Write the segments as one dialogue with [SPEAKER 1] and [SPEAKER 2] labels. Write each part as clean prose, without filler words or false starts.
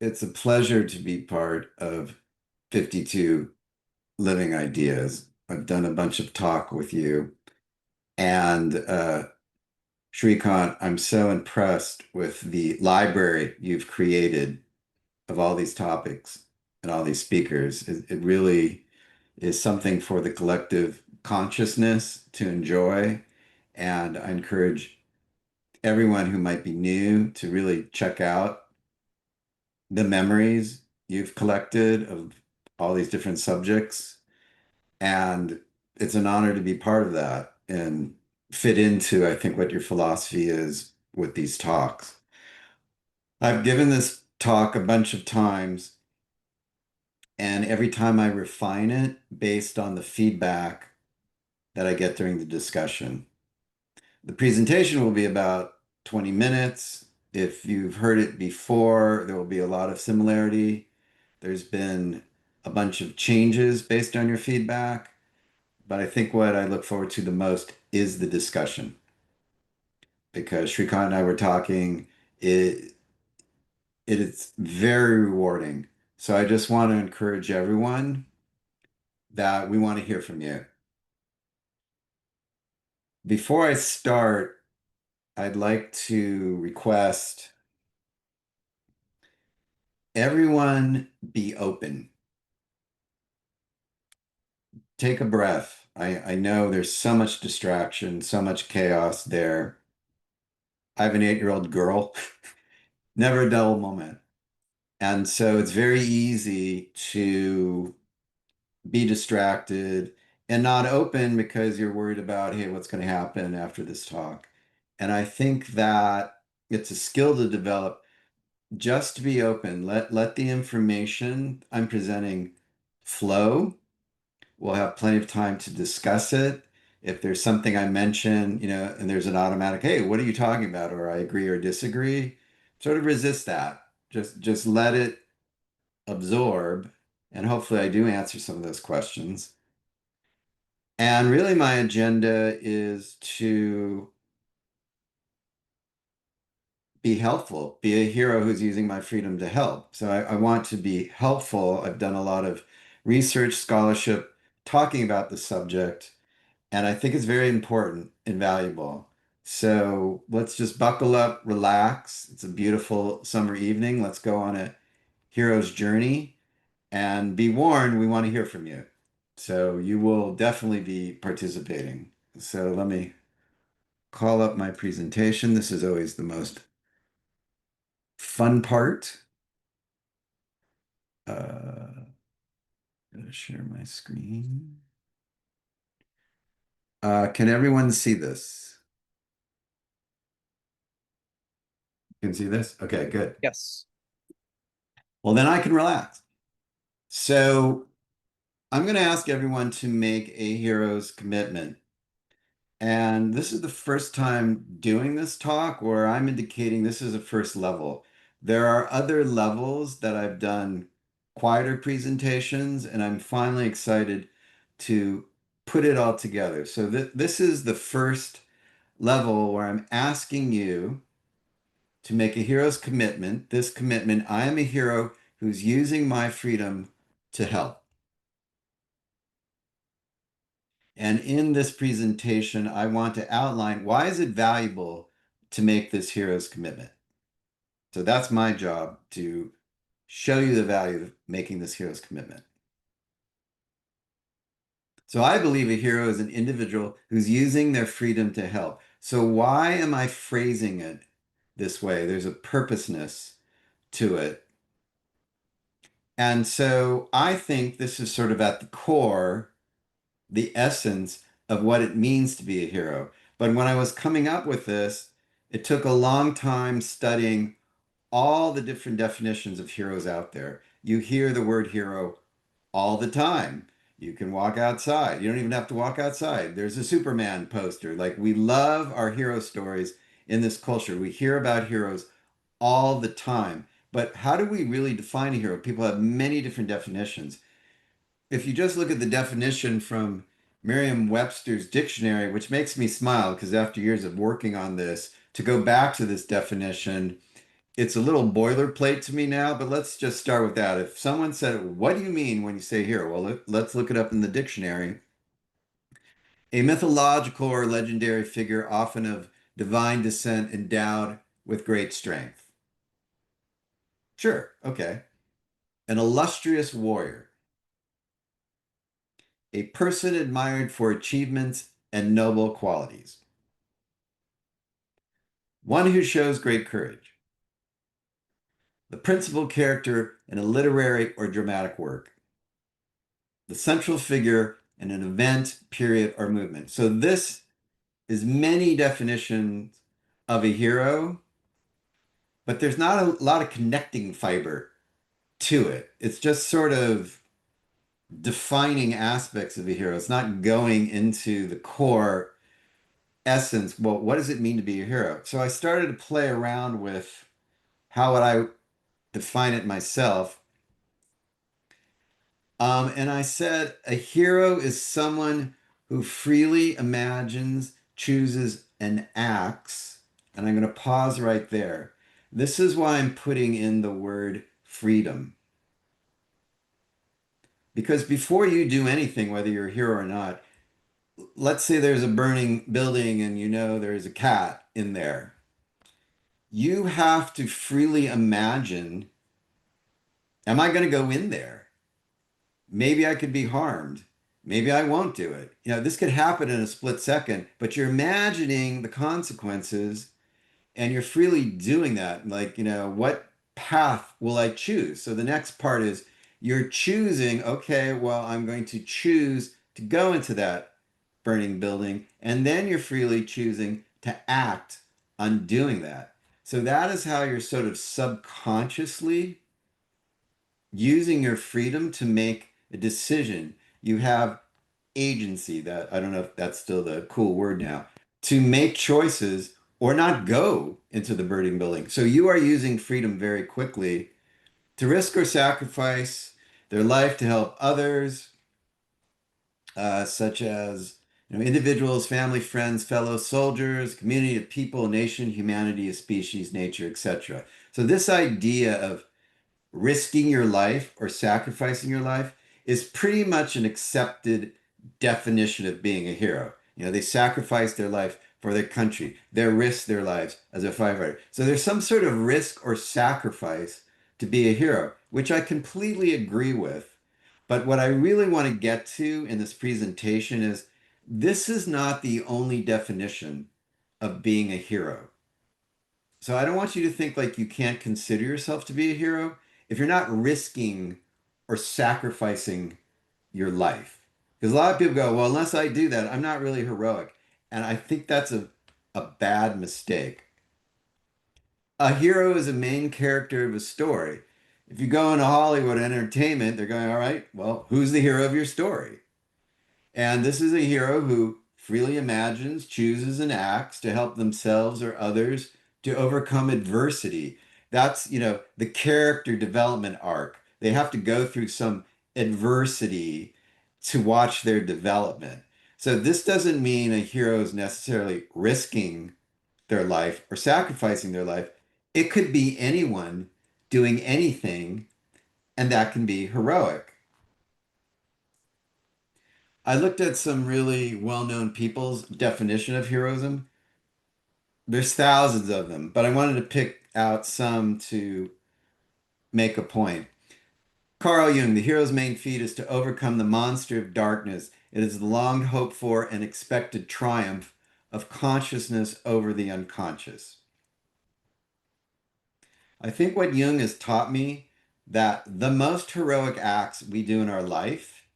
[SPEAKER 1] It's a pleasure to be part of 52 Living Ideas. I've done a bunch of talk with you. And Shrikant, I'm so impressed with the library you've created of all these topics and all these speakers. It really is something for the collective consciousness to enjoy. And I encourage everyone who might be new to really check out the memories you've collected of all these different subjects. And it's an honor to be part of that and fit into, I think, what your philosophy is with these talks. I've given this talk a bunch of times, and every time I refine it based on the feedback that I get during the discussion. The presentation will be about 20 minutes. If you've heard it before, there will be a lot of similarity. There's been a bunch of changes based on your feedback, but I think what I look forward to the most is the discussion because Shrikant and I were talking. It it is very rewarding. So I just want to encourage everyone that we want to hear from you. Before I start, I'd like to request everyone be open. Take a breath. I know there's so much distraction, so much chaos there. I have an 8-year-old girl, never a dull moment. And so it's very easy to be distracted and not open because you're worried about, hey, what's going to happen after this talk? And I think that it's a skill to develop just to be open. Let the information I'm presenting flow. We'll have plenty of time to discuss it. If there's something I mention, and there's an automatic, hey, what are you talking about? Or I agree or disagree, sort of resist that. Just let it absorb. And hopefully I do answer some of those questions. And really my agenda is to be helpful, be a hero who's using my freedom to help. So I want to be helpful. I've done a lot of research, scholarship, talking about the subject. And I think it's very important and valuable. So let's just buckle up, relax. It's a beautiful summer evening. Let's go on a hero's journey and be warned, we want to hear from you. So you will definitely be participating. So let me call up my presentation. This is always the most fun part. Gonna share my screen. Can everyone see this? Can see this? Okay, good.
[SPEAKER 2] Yes.
[SPEAKER 1] Well, then I can relax. So I'm going to ask everyone to make a hero's commitment. And this is the first time doing this talk where I'm indicating this is a first level. There are other levels that I've done quieter presentations, and I'm finally excited to put it all together. So this is the first level where I'm asking you to make a hero's commitment. This commitment, I am a hero who's using my freedom to help. And in this presentation, I want to outline why is it valuable to make this hero's commitment. So that's my job to show you the value of making this hero's commitment. So I believe a hero is an individual who's using their freedom to help. So why am I phrasing it this way? There's a purposeness to it. And so I think this is sort of at the core, the essence of what it means to be a hero. But when I was coming up with this, it took a long time studying all the different definitions of heroes out there. You hear the word hero all the time. You can walk outside. You don't even have to walk outside. There's a Superman poster. Like, we love our hero stories in this culture. We hear about heroes all the time. But how do we really define a hero? People have many different definitions. If you just look at the definition from Merriam-Webster's dictionary, which makes me smile because after years of working on this, to go back to this definition It's a little boilerplate to me now, but let's just start with that. If someone said, "What do you mean when you say hero?" Well, let's look it up in the dictionary. A mythological or legendary figure, often of divine descent, endowed with great strength. Sure, okay. An illustrious warrior, a person admired for achievements and noble qualities, one who shows great courage, the principal character in a literary or dramatic work, the central figure in an event, period, or movement. So this is many definitions of a hero, but there's not a lot of connecting fiber to it. It's just sort of defining aspects of a hero. It's not going into the core essence. Well, what does it mean to be a hero? So I started to play around with how would I define it myself. And I said a hero is someone who freely imagines, chooses, and acts. And I'm going to pause right there. This is why I'm putting in the word freedom. Because before you do anything, whether you're a hero or not, let's say there's a burning building and you know there's a cat in there. You have to freely imagine, am I going to go in there? Maybe I could be harmed. Maybe I won't do it. This could happen in a split second, but you're imagining the consequences and you're freely doing that. Like, what path will I choose? So the next part is you're choosing, okay, well, I'm going to choose to go into that burning building. And then you're freely choosing to act on doing that. So that is how you're sort of subconsciously using your freedom to make a decision. You have agency, that I don't know if that's still the cool word now, to make choices or not go into the burning building. So you are using freedom very quickly to risk or sacrifice their life to help others, such as individuals, family, friends, fellow soldiers, community of people, nation, humanity, a species, nature, etc. So this idea of risking your life or sacrificing your life is pretty much an accepted definition of being a hero. They sacrifice their life for their country, they risk their lives as a firefighter. So there's some sort of risk or sacrifice to be a hero, which I completely agree with. But what I really want to get to in this presentation is this is not the only definition of being a hero. So I don't want you to think like you can't consider yourself to be a hero if you're not risking or sacrificing your life. Because a lot of people go, well, unless I do that, I'm not really heroic. And I think that's a bad mistake. A hero is a main character of a story. If you go into Hollywood entertainment, they're going, all right, well, who's the hero of your story? And this is a hero who freely imagines, chooses, and acts to help themselves or others to overcome adversity. That's, the character development arc. They have to go through some adversity to watch their development. So this doesn't mean a hero is necessarily risking their life or sacrificing their life. It could be anyone doing anything, and that can be heroic. I looked at some really well-known people's definition of heroism. There's thousands of them, but I wanted to pick out some to make a point. Carl Jung, the hero's main feat is to overcome the monster of darkness. It is the long hoped for and expected triumph of consciousness over the unconscious. I think what Jung has taught me that the most heroic acts we do in our life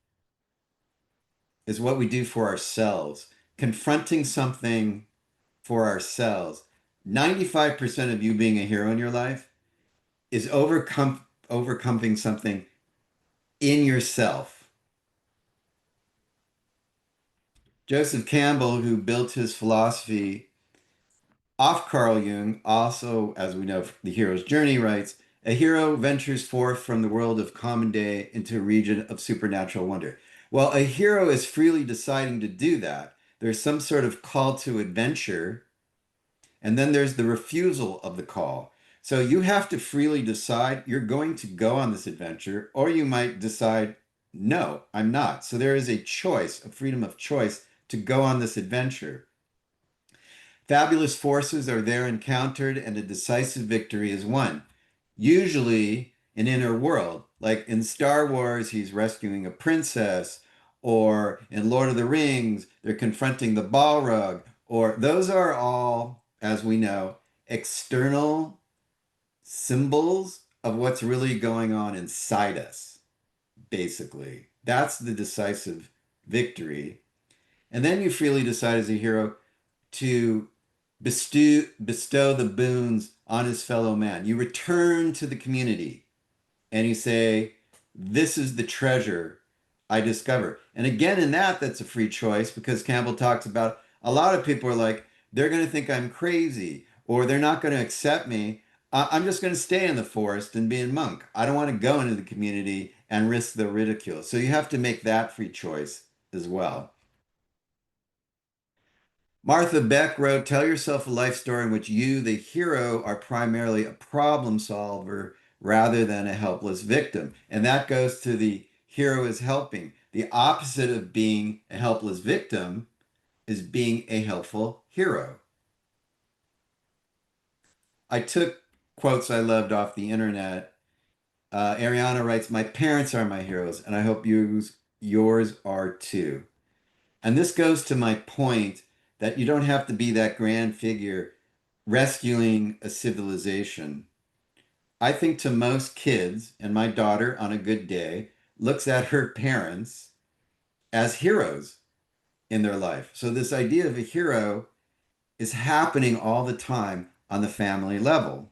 [SPEAKER 1] is what we do for ourselves, confronting something for ourselves. 95% of you being a hero in your life is overcoming something in yourself. Joseph Campbell, who built his philosophy off Carl Jung, also, as we know, the hero's journey, writes, a hero ventures forth from the world of common day into a region of supernatural wonder. Well, a hero is freely deciding to do that. There's some sort of call to adventure, and then there's the refusal of the call. So you have to freely decide you're going to go on this adventure, or you might decide, no, I'm not. So there is a choice, a freedom of choice to go on this adventure. Fabulous forces are there encountered, and a decisive victory is won. Usually an inner world, like in Star Wars, he's rescuing a princess, or in Lord of the Rings, they're confronting the Balrog, or those are all, as we know, external symbols of what's really going on inside us, basically. That's the decisive victory. And then you freely decide as a hero to bestow the boons on his fellow man. You return to the community and you say, this is the treasure I discover. And again, in that, that's a free choice because Campbell talks about a lot of people are like, they're going to think I'm crazy or they're not going to accept me. I'm just going to stay in the forest and be a monk. I don't want to go into the community and risk the ridicule. So you have to make that free choice as well. Martha Beck wrote, tell yourself a life story in which you, the hero, are primarily a problem solver rather than a helpless victim. And that goes to the hero is helping. The opposite of being a helpless victim is being a helpful hero. I took quotes I loved off the internet. Ariana writes, my parents are my heroes, and I hope yours are too. And this goes to my point that you don't have to be that grand figure rescuing a civilization. I think to most kids, and my daughter on a good day looks at her parents as heroes in their life. So this idea of a hero is happening all the time on the family level.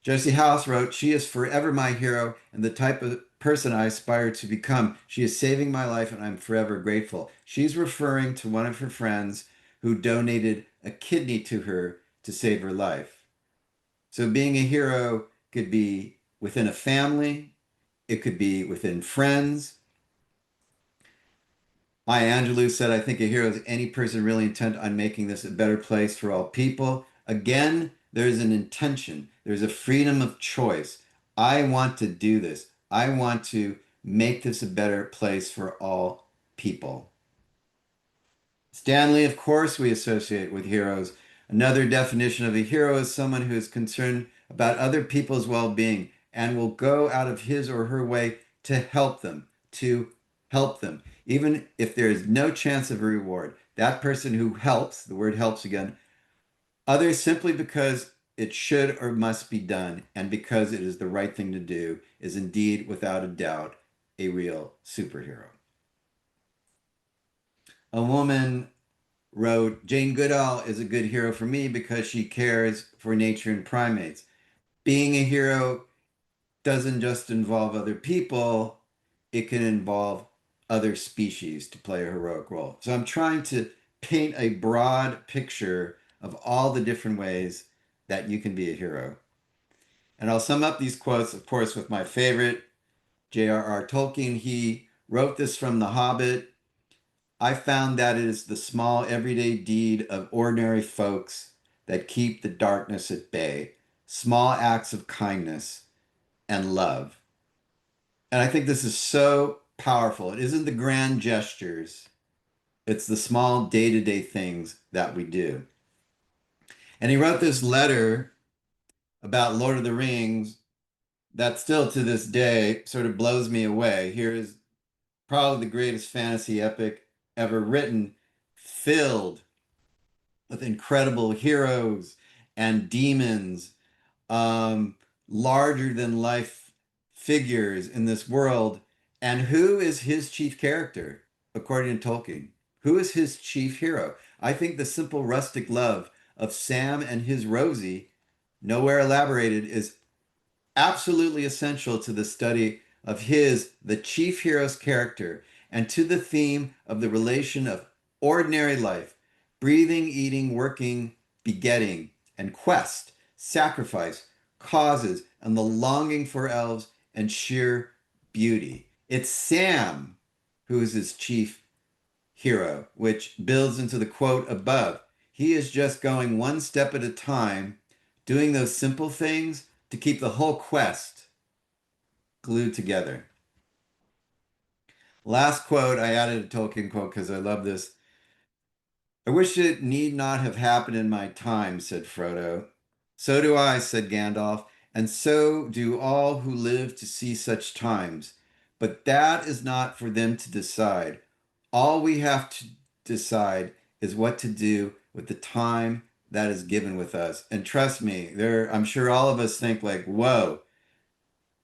[SPEAKER 1] Josie House wrote, she is forever my hero and the type of person I aspire to become. She is saving my life and I'm forever grateful. She's referring to one of her friends who donated a kidney to her to save her life. So being a hero could be within a family, it could be within friends. Maya Angelou said, I think a hero is any person really intent on making this a better place for all people. Again, there's an intention, there's a freedom of choice. I want to do this. I want to make this a better place for all people. Stanley, of course, we associate with heroes. Another definition of a hero is someone who is concerned about other people's well being and will go out of his or her way to help them, even if there is no chance of a reward. That person who helps, the word helps again, others simply because it should or must be done and because it is the right thing to do is indeed, without a doubt, a real superhero. A woman wrote, Jane Goodall is a good hero for me because she cares for nature and primates. Being a hero doesn't just involve other people, it can involve other species to play a heroic role. So I'm trying to paint a broad picture of all the different ways that you can be a hero. And I'll sum up these quotes, of course, with my favorite, J.R.R. Tolkien. He wrote this from The Hobbit. I found that it is the small, everyday deed of ordinary folks that keep the darkness at bay, small acts of kindness and love. And I think this is so powerful. It isn't the grand gestures, it's the small day to day things that we do. And he wrote this letter about Lord of the Rings that still to this day sort of blows me away. Here is probably the greatest fantasy epic ever written, filled with incredible heroes and demons, um, larger than life figures in this world. And who is his chief character, according to Tolkien? Who is his chief hero? I think the simple rustic love of Sam and his Rosie, nowhere elaborated, is absolutely essential to the study of the chief hero's character, and to the theme of the relation of ordinary life, breathing, eating, working, begetting, and quest, sacrifice, causes, and the longing for elves and sheer beauty. It's Sam who is his chief hero, which builds into the quote above. He is just going one step at a time doing those simple things to keep the whole quest glued together. Last quote, I added a Tolkien quote because I love this. I wish it need not have happened in my time, said Frodo. So do I, said Gandalf, and so do all who live to see such times. But that is not for them to decide. All we have to decide is what to do with the time that is given with us. And trust me, I'm sure all of us think like, whoa,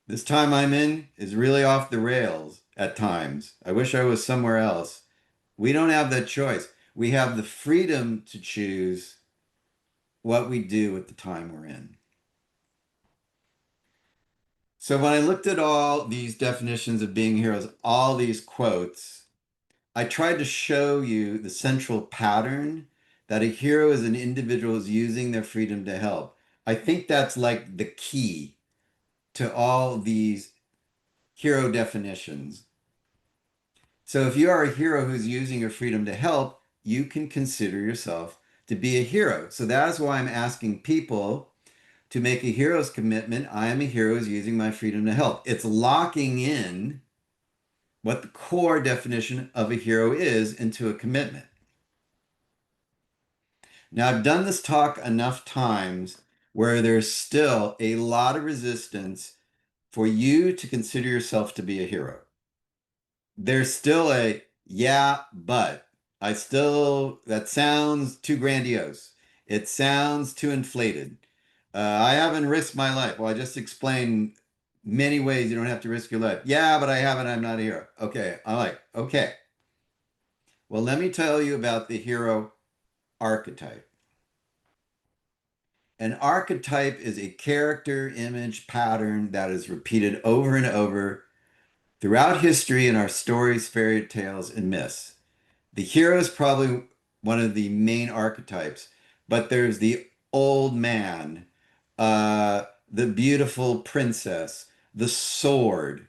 [SPEAKER 1] this time I'm in is really off the rails at times. I wish I was somewhere else. We don't have that choice. We have the freedom to choose what we do with the time we're in. So when I looked at all these definitions of being heroes, all these quotes, I tried to show you the central pattern that a hero is an individual who's using their freedom to help. I think that's like the key to all these hero definitions. So if you are a hero who's using your freedom to help, you can consider yourself to be a hero. So that's why I'm asking people to make a hero's commitment. I am a hero who's using my freedom to help. It's locking in what the core definition of a hero is into a commitment. Now, I've done this talk enough times where there's still a lot of resistance for you to consider yourself to be a hero. There's still a yeah, but that sounds too grandiose. It sounds too inflated. I haven't risked my life. Well, I just explained many ways you don't have to risk your life. Yeah, but I haven't. I'm not a hero. Okay. I'm like, okay. Well, let me tell you about the hero archetype. An archetype is a character image pattern that is repeated over and over throughout history in our stories, fairy tales, and myths. The hero is probably one of the main archetypes, but there's the old man, the beautiful princess, the sword,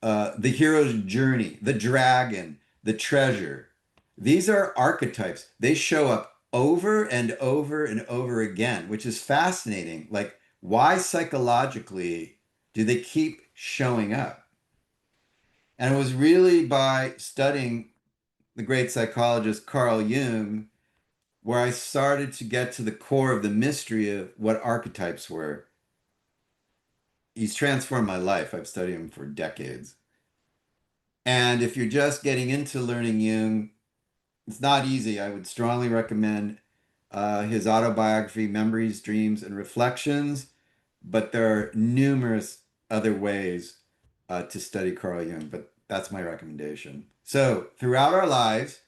[SPEAKER 1] the hero's journey, the dragon, the treasure. These are archetypes. They show up over and over and over again, which is fascinating. Like, why psychologically do they keep showing up? And it was really by studying the great psychologist Carl Jung where I started to get to the core of the mystery of what archetypes were. He's transformed my life. I've studied him for decades. And if you're just getting into learning Jung, it's not easy. I would strongly recommend his autobiography, Memories, Dreams, and Reflections. But there are numerous other ways to study Carl Jung, but that's my recommendation. So, throughout our lives,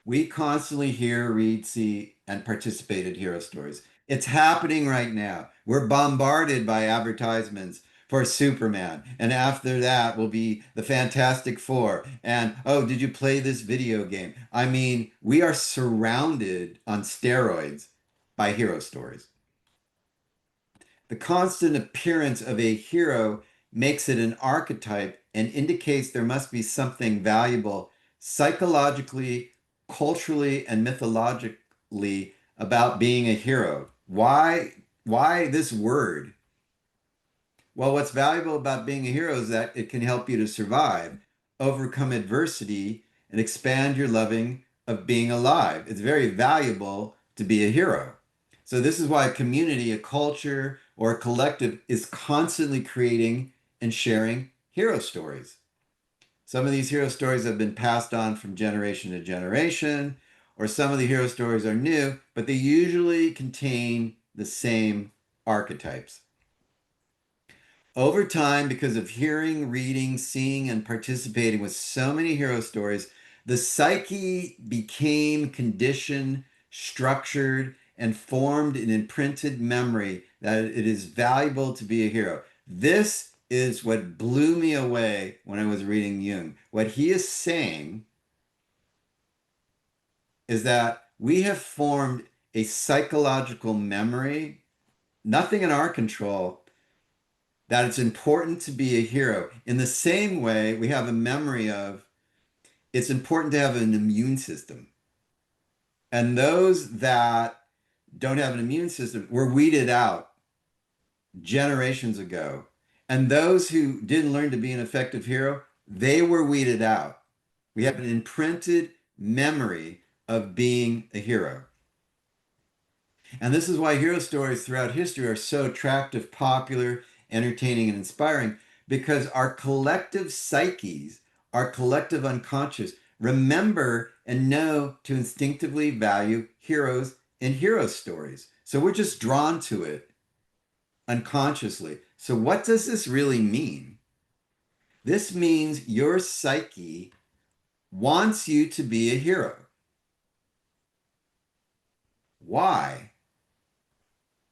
[SPEAKER 1] we constantly hear, read, see, and participate in hero stories. It's happening right now. We're bombarded by advertisements for Superman. And after that will be the Fantastic Four. And oh, did you play this video game? I mean, we are surrounded on steroids by hero stories. The constant appearance of a hero makes it an archetype and indicates there must be something valuable psychologically, culturally, and mythologically about being a hero. Why this word? Well, what's valuable about being a hero is that it can help you to survive, overcome adversity, and expand your loving of being alive. It's very valuable to be a hero. So this is why a community, a culture, or a collective is constantly creating and sharing hero stories. Some of these hero stories have been passed on from generation to generation, or some of the hero stories are new, but they usually contain the same archetypes. Over time, because of hearing, reading, seeing, and participating with so many hero stories, the psyche became conditioned, structured, and formed an imprinted memory that it is valuable to be a hero. This is what blew me away when I was reading Jung. What he is saying is that we have formed a psychological memory, nothing in our control, that it's important to be a hero. In the same way, we have a memory of it's important to have an immune system. And those that don't have an immune system were weeded out generations ago. And those who didn't learn to be an effective hero, they were weeded out. We have an imprinted memory of being a hero. And this is why hero stories throughout history are so attractive, popular, entertaining, and inspiring, because our collective psyches, our collective unconscious, remember and know to instinctively value heroes and hero stories. So we're just drawn to it unconsciously. So, what does this really mean? This means your psyche wants you to be a hero. Why?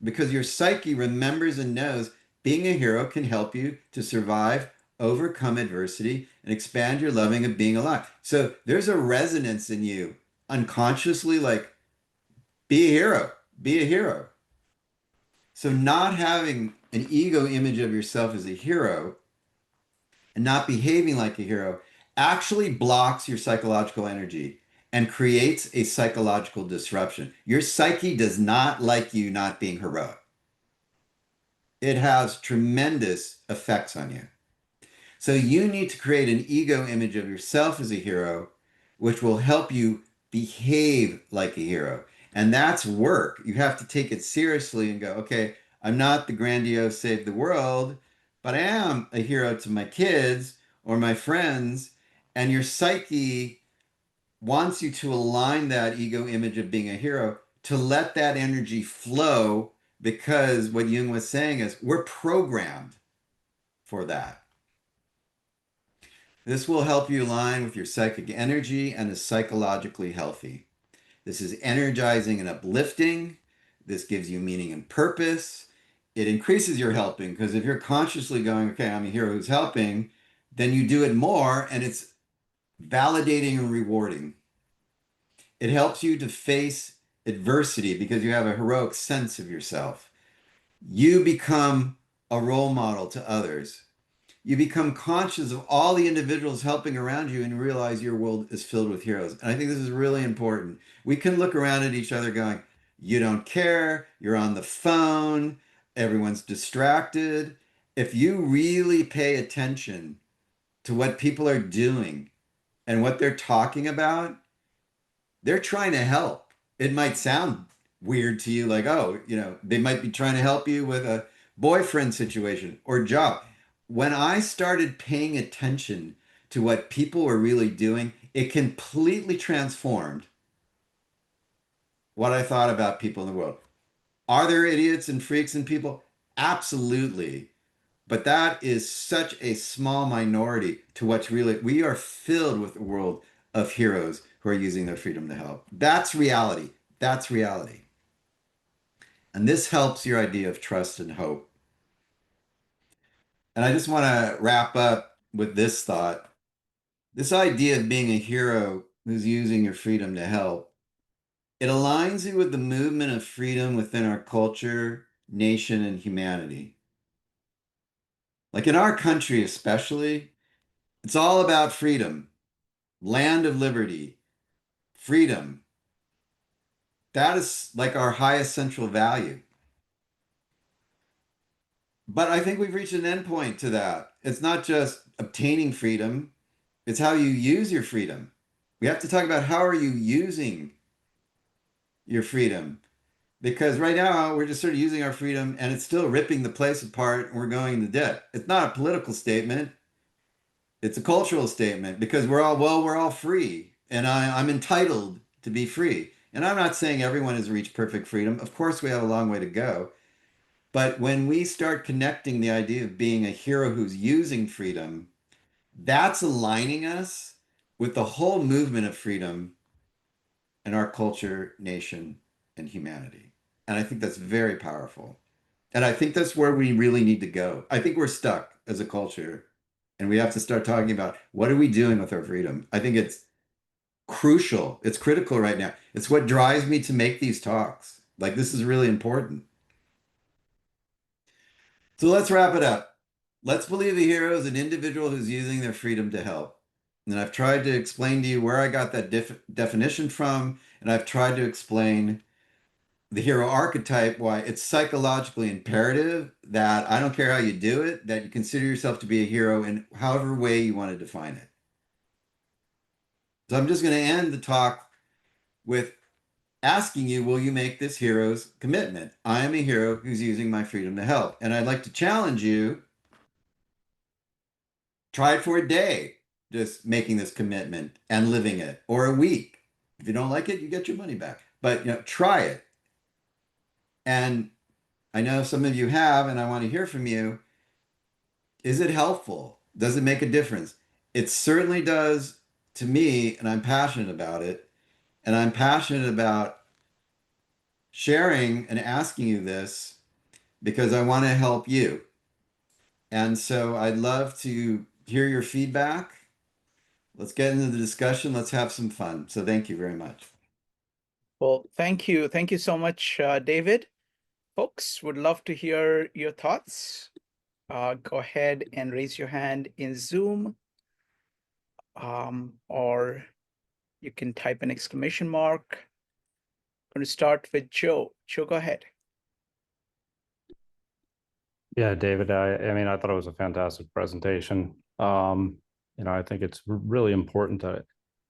[SPEAKER 1] Because your psyche remembers and knows being a hero can help you to survive, overcome adversity, and expand your loving of being alive. So there's a resonance in you unconsciously, like, be a hero, be a hero. So not having an ego image of yourself as a hero and not behaving like a hero actually blocks your psychological energy and creates a psychological disruption. Your psyche does not like you not being heroic. It has tremendous effects on you. So you need to create an ego image of yourself as a hero, which will help you behave like a hero. And that's work. You have to take it seriously and go, okay, I'm not the grandiose save the world, but I am a hero to my kids or my friends. And your psyche wants you to align that ego image of being a hero to let that energy flow because what Jung was saying is we're programmed for that. This will help you align with your psychic energy and is psychologically healthy. This is energizing and uplifting. This gives you meaning and purpose. It increases your helping because if you're consciously going, okay, I'm a hero who's helping, then you do it more and it's validating and rewarding. It helps you to face adversity because you have a heroic sense of yourself. You become a role model to others. You become conscious of all the individuals helping around you and realize your world is filled with heroes. And I think this is really important. We can look around at each other going, you don't care, you're on the phone, everyone's distracted. If you really pay attention to what people are doing and what they're talking about, they're trying to help. It might sound weird to you, like, oh, they might be trying to help you with a boyfriend situation or job. When I started paying attention to what people were really doing, it completely transformed what I thought about people in the world. Are there idiots and freaks and people? Absolutely. But that is such a small minority to what's really, we are filled with a world of heroes who are using their freedom to help. That's reality. That's reality. And this helps your idea of trust and hope. And I just want to wrap up with this thought. This idea of being a hero who's using your freedom to help, it aligns you with the movement of freedom within our culture, nation, and humanity. Like in our country, especially, it's all about freedom, land of liberty, freedom. That is like our highest central value. But I think we've reached an endpoint to that. It's not just obtaining freedom, it's how you use your freedom. We have to talk about how are you using your freedom? Because right now we're just sort of using our freedom and it's still ripping the place apart and we're going into debt. It's not a political statement, it's a cultural statement because we're all free and I'm entitled to be free. And I'm not saying everyone has reached perfect freedom. Of course, we have a long way to go. But when we start connecting the idea of being a hero who's using freedom, that's aligning us with the whole movement of freedom in our culture, nation, and humanity. And I think that's very powerful. And I think that's where we really need to go. I think we're stuck as a culture and we have to start talking about what are we doing with our freedom? I think it's crucial. It's critical right now. It's what drives me to make these talks. Like, this is really important. So let's wrap it up. Let's believe the hero is an individual who's using their freedom to help. And I've tried to explain to you where I got that definition from, and I've tried to explain the hero archetype, why it's psychologically imperative that I don't care how you do it, that you consider yourself to be a hero in however way you want to define it. So I'm just going to end the talk with asking you, will you make this hero's commitment? I am a hero who's using my freedom to help. And I'd like to challenge you, try it for a day, just making this commitment and living it, or a week. If you don't like it, you get your money back. But try it. And I know some of you have, and I want to hear from you. Is it helpful? Does it make a difference? It certainly does to me, and I'm passionate about it. And I'm passionate about sharing and asking you this because I want to help you. And so I'd love to hear your feedback. Let's get into the discussion. Let's have some fun. So thank you very much.
[SPEAKER 2] Well, thank you. Thank you so much, David. Folks, would love to hear your thoughts. Go ahead and raise your hand in Zoom, or you can type an exclamation mark. I'm going to start with Joe. Joe, go ahead.
[SPEAKER 3] Yeah, David, I mean, I thought it was a fantastic presentation. I think it's really important to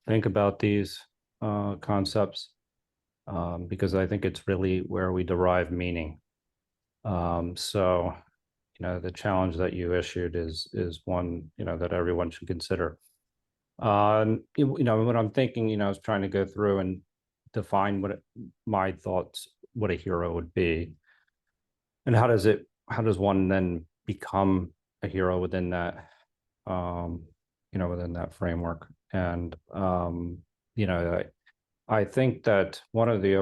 [SPEAKER 3] think about these concepts because I think it's really where we derive meaning. The challenge that you issued is one, that everyone should consider. What I'm thinking, I was trying to go through and define my thoughts, what a hero would be, and how does one then become a hero within that, within that framework. And I think that one of the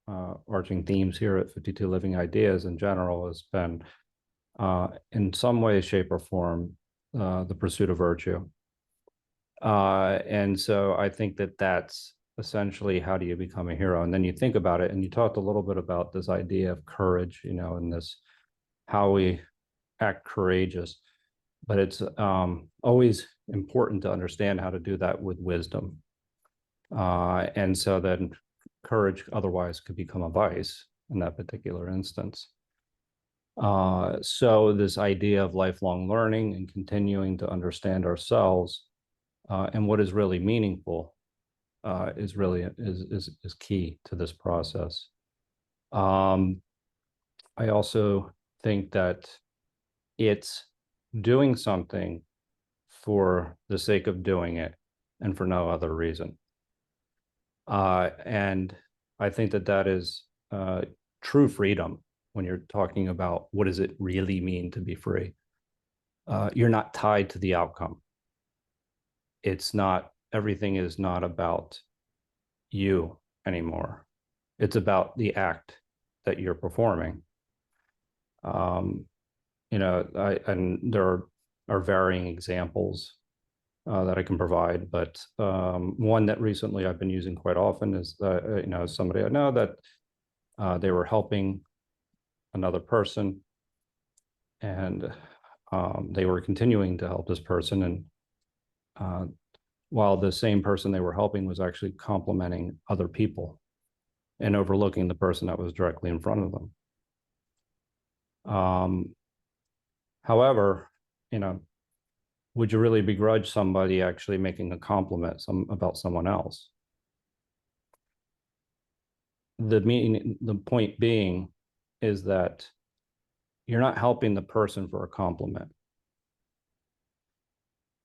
[SPEAKER 3] overarching themes here at 52 Living Ideas in general has been, in some way, shape, or form, the pursuit of virtue. And so I think that that's essentially how do you become a hero. And then you think about it, and you talked a little bit about this idea of courage, and this how we act courageous. But it's always important to understand how to do that with wisdom. And so then courage otherwise could become a vice in that particular instance. So this idea of lifelong learning and continuing to understand ourselves and what is really meaningful is really is key to this process. I also think that it's doing something for the sake of doing it and for no other reason. And I think that is true freedom when you're talking about what does it really mean to be free. You're not tied to the outcome. Everything is not about you anymore. It's about the act that you're performing. And there are varying examples that I can provide, but one that recently I've been using quite often is that, somebody I know that they were helping another person, and they were continuing to help this person, and while the same person they were helping was actually complimenting other people and overlooking the person that was directly in front of them. However, would you really begrudge somebody actually making a compliment about someone else? The point being is that you're not helping the person for a compliment.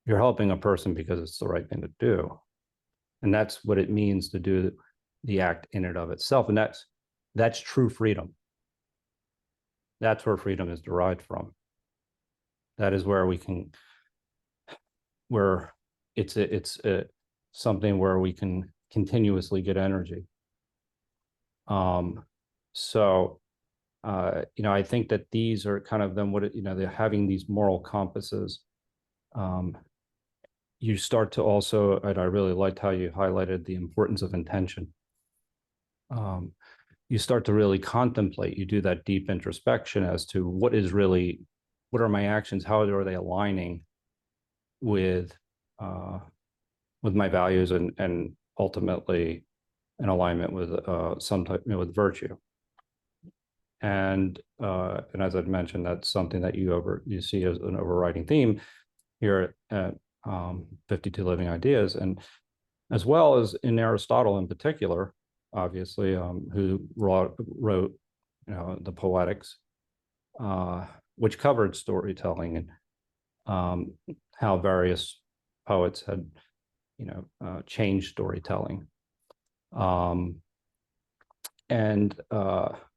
[SPEAKER 3] You're helping a person because it's the right thing to do. And that's what it means to do the act in and of itself. And that's true freedom. That's where freedom is derived from. That is where it's something where we can continuously get energy. I think that these are kind of then they're having these moral compasses. You start to also, and I really liked how you highlighted the importance of intention. You start to really contemplate, you do that deep introspection as to what are my actions, how are they aligning with my values and ultimately in alignment with some type, with virtue. And as I'd mentioned, that's something that you see as an overriding theme here at 52 Living Ideas, and as well as in Aristotle in particular, obviously, who wrote the Poetics, which covered storytelling and how various poets had changed storytelling.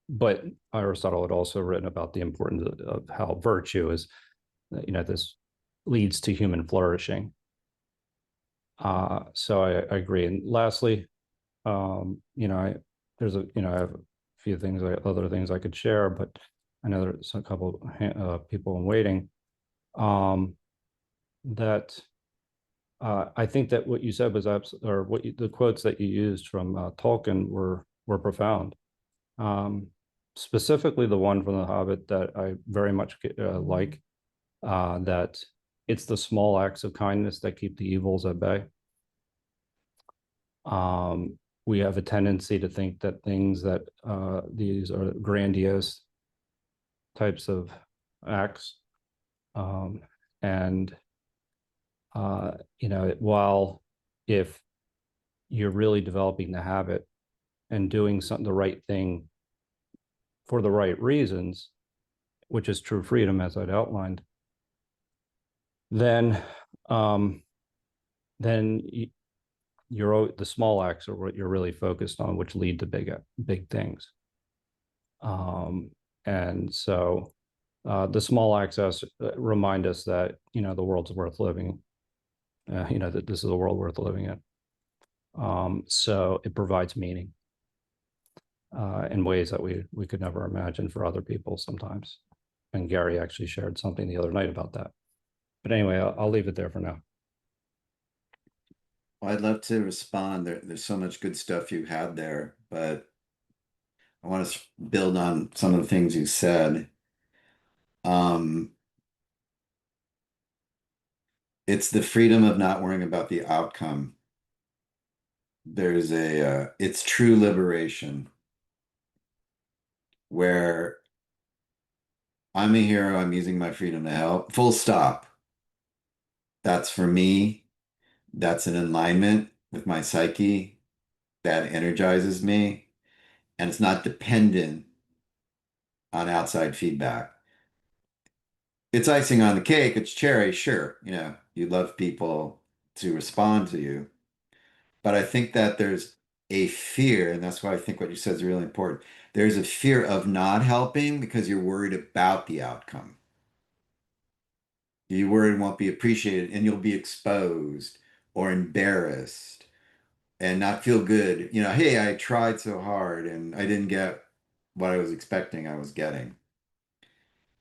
[SPEAKER 3] But Aristotle had also written about the importance of how virtue is, this leads to human flourishing. So I agree. And lastly, I have a few things, other things I could share, but I know there's a couple people in waiting. I think that what you said was the quotes that you used from Tolkien were profound. Specifically, the one from The Hobbit that I very much like, that it's the small acts of kindness that keep the evils at bay. We have a tendency to think that things that these are grandiose types of acts, while if you're really developing the habit and doing the right thing for the right reasons, which is true freedom, as I'd outlined, then the small acts are what you're really focused on, which lead to big things. And so the small acts remind us that the world's worth living. That this is a world worth living in. So it provides meaning in ways that we could never imagine for other people sometimes. And Gary actually shared something the other night about that. But anyway, I'll leave it there for now.
[SPEAKER 1] Well, I'd love to respond. There's so much good stuff you had there, but I want to build on some of the things you said. It's the freedom of not worrying about the outcome. It's true liberation, where I'm a hero, I'm using my freedom to help, full stop. That's for me. That's an alignment with my psyche that energizes me, and it's not dependent on outside feedback. It's icing on the cake, it's cherry, sure. You love people to respond to you. But I think that there's a fear, and that's why I think what you said is really important. There's a fear of not helping because you're worried about the outcome. You're worried it won't be appreciated and you'll be exposed or embarrassed and not feel good. Hey, I tried so hard and I didn't get what I was expecting I was getting.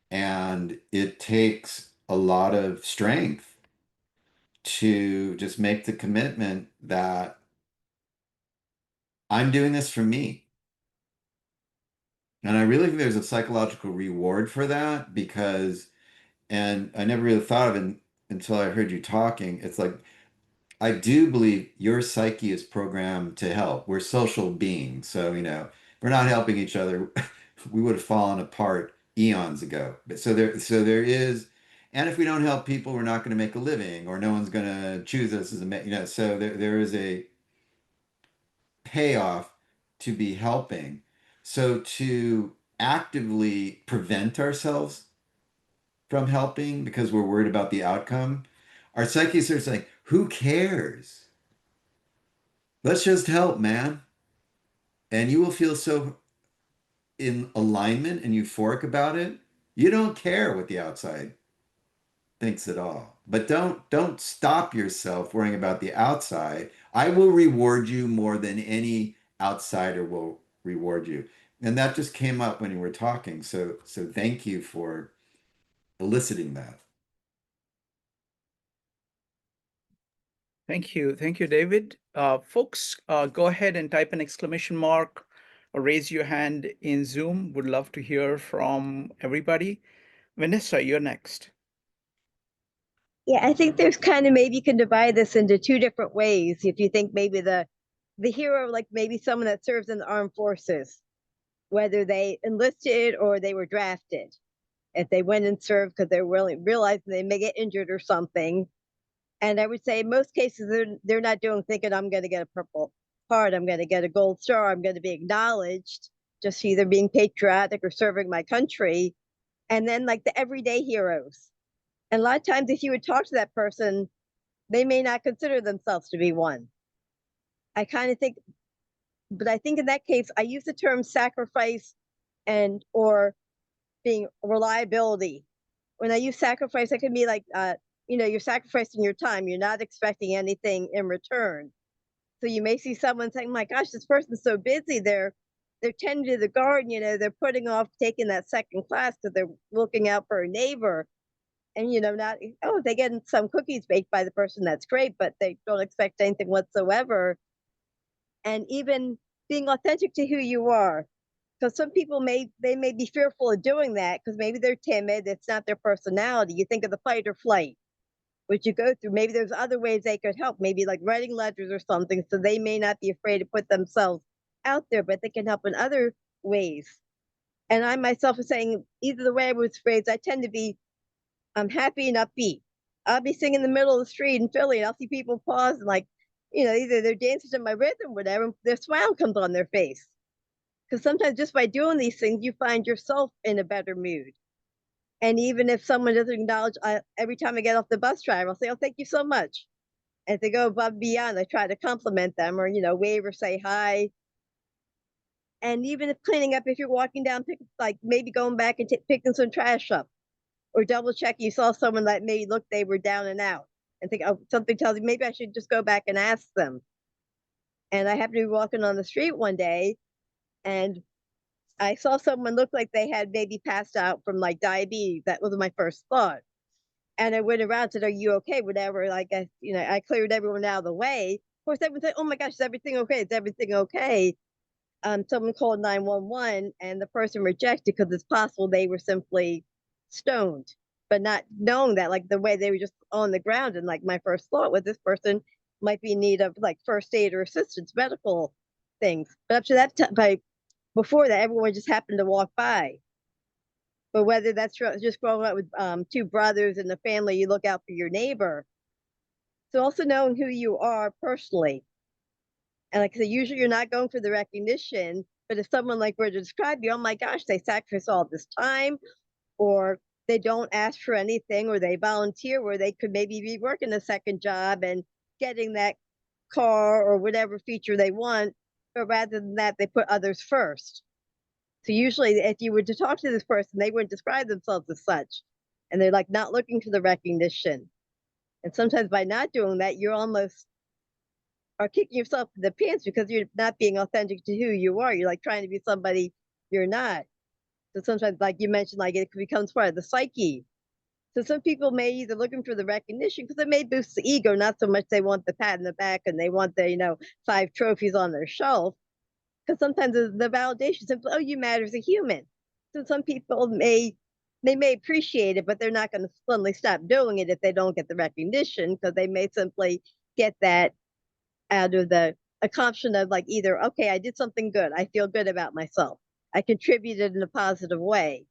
[SPEAKER 1] And it takes a lot of strength to just make the commitment that I'm doing this for me. And I really think there's a psychological reward for that and I never really thought of it until I heard you talking. It's like, I do believe your psyche is programmed to help. We're social beings. So, if we're not helping each other, we would have fallen apart eons ago. But so there is, and if we don't help people, we're not going to make a living, or no one's going to choose us as so there is a payoff to be helping. So to actively prevent ourselves from helping because we're worried about the outcome, our psyche starts saying, who cares? Let's just help, man. And you will feel so in alignment and euphoric about it. You don't care what the outside thinks at all. But don't stop yourself worrying about the outside. I will reward you more than any outsider will reward you. And that just came up when you were talking. So thank you for eliciting that.
[SPEAKER 2] Thank you. Thank you, David. Folks, go ahead and type an exclamation mark or raise your hand in Zoom. Would love to hear from everybody. Vanessa, you're next.
[SPEAKER 4] Yeah, I think there's kind of, maybe you can divide this into two different ways. If you think maybe the the hero, like maybe someone that serves in the armed forces, whether they enlisted or they were drafted. If they went and served because they're really realizing they may get injured or something. And I would say in most cases they're not doing thinking I'm going to get a Purple Heart, I'm going to get a Gold Star, I'm going to be acknowledged. Just either being patriotic or serving my country. And then like the everyday heroes. And a lot of times, if you would talk to that person, they may not consider themselves to be one. I kind of think, but I think in that case, I use the term sacrifice and or being reliability. When I use sacrifice, it can be like, you're sacrificing your time. You're not expecting anything in return. So you may see someone saying, "My gosh, this person's so busy. They're tending to the garden. They're putting off taking that second class because they're looking out for a neighbor." And not they get some cookies baked by the person. That's great, but they don't expect anything whatsoever. And even being authentic to who you are, because some people may be fearful of doing that because maybe they're timid. It's not their personality. You think of the fight or flight, which you go through. Maybe there's other ways they could help, maybe like writing letters or something, so they may not be afraid to put themselves out there, but they can help in other ways. And I myself was saying, either the way I was phrased, I tend to be happy and upbeat. I'll be singing in the middle of the street in Philly, and I'll see people pause and either they're dancing to my rhythm or whatever, and their smile comes on their face. Because sometimes just by doing these things, you find yourself in a better mood. And even if someone doesn't acknowledge, every time I get off the bus driver, I'll say, "Oh, thank you so much." And if they go above and beyond, I try to compliment them or, wave or say hi. And even if cleaning up, if you're walking down, like maybe going back and picking some trash up, or double check you saw someone that maybe looked they were down and out, and think, oh, something tells you maybe I should just go back and ask them. And I happened to be walking on the street one day, and I saw someone look like they had maybe passed out from like diabetes. That was my first thought. And I went around and said, "Are you okay?" Whatever. Like I cleared everyone out of the way. Of course, everyone said, "Oh my gosh, is everything okay? Is everything okay?" Someone called 911, and the person rejected because it's possible they were simply stoned, but not knowing that, like the way they were just on the ground. And like my first thought was this person might be in need of like first aid or assistance, medical things. But up to that time, before that, everyone just happened to walk by. But whether that's just growing up with two brothers in the family, you look out for your neighbor. So also knowing who you are personally. And like I said, usually you're not going for the recognition, but if someone like were to describe you, oh my gosh, they sacrifice all this time, or they don't ask for anything, or they volunteer where they could maybe be working a second job and getting that car or whatever feature they want, but rather than that, they put others first. So usually if you were to talk to this person, they wouldn't describe themselves as such. And they're like not looking for the recognition. And sometimes by not doing that, you're almost are kicking yourself in the pants because you're not being authentic to who you are. You're like trying to be somebody you're not. So sometimes, like you mentioned, like it becomes part of the psyche. So some people may either looking for the recognition because it may boost the ego, not so much they want the pat in the back and they want the 5 trophies on their shelf. Because sometimes the validation simply, oh, you matter as a human. So some people may appreciate it, but they're not going to suddenly stop doing it if they don't get the recognition, because they may simply get that out of the accomplishment of like either, okay, I did something good, I feel good about myself, I contributed in a positive way.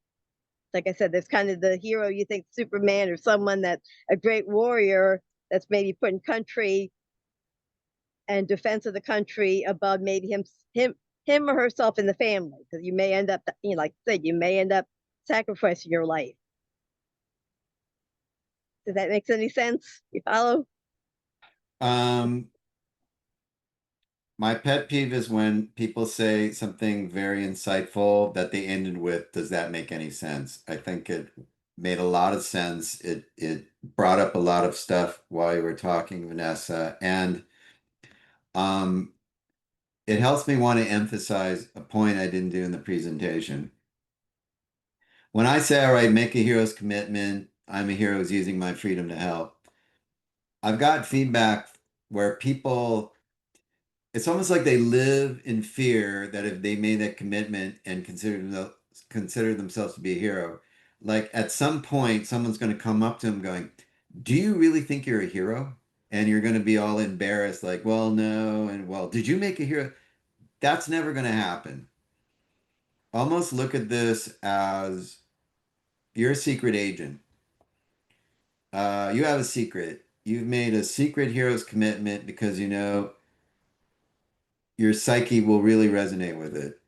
[SPEAKER 4] Like I said, there's kind of the hero you think Superman or someone that's a great warrior that's maybe putting country and defense of the country above maybe him or herself in the family, because you may end up, like I said, you may end up sacrificing your life. Does that make any sense? You follow?
[SPEAKER 1] My pet peeve is when people say something very insightful that they ended with, "Does that make any sense?" I think it made a lot of sense. It brought up a lot of stuff while you were talking, Vanessa, and um, it helps me want to emphasize a point I didn't do in the presentation. When I say, all right, make a hero's commitment, I'm a hero who's using my freedom to help, I've got feedback where people, it's almost like they live in fear that if they made that commitment and consider themselves to be a hero, like at some point, someone's going to come up to them going, "Do you really think you're a hero?" and you're going to be all embarrassed, like, well, no, and well, did you make a hero? That's never going to happen. Almost look at this as you're a secret agent. You have a secret. You've made a secret hero's commitment because you know your psyche will really resonate with it.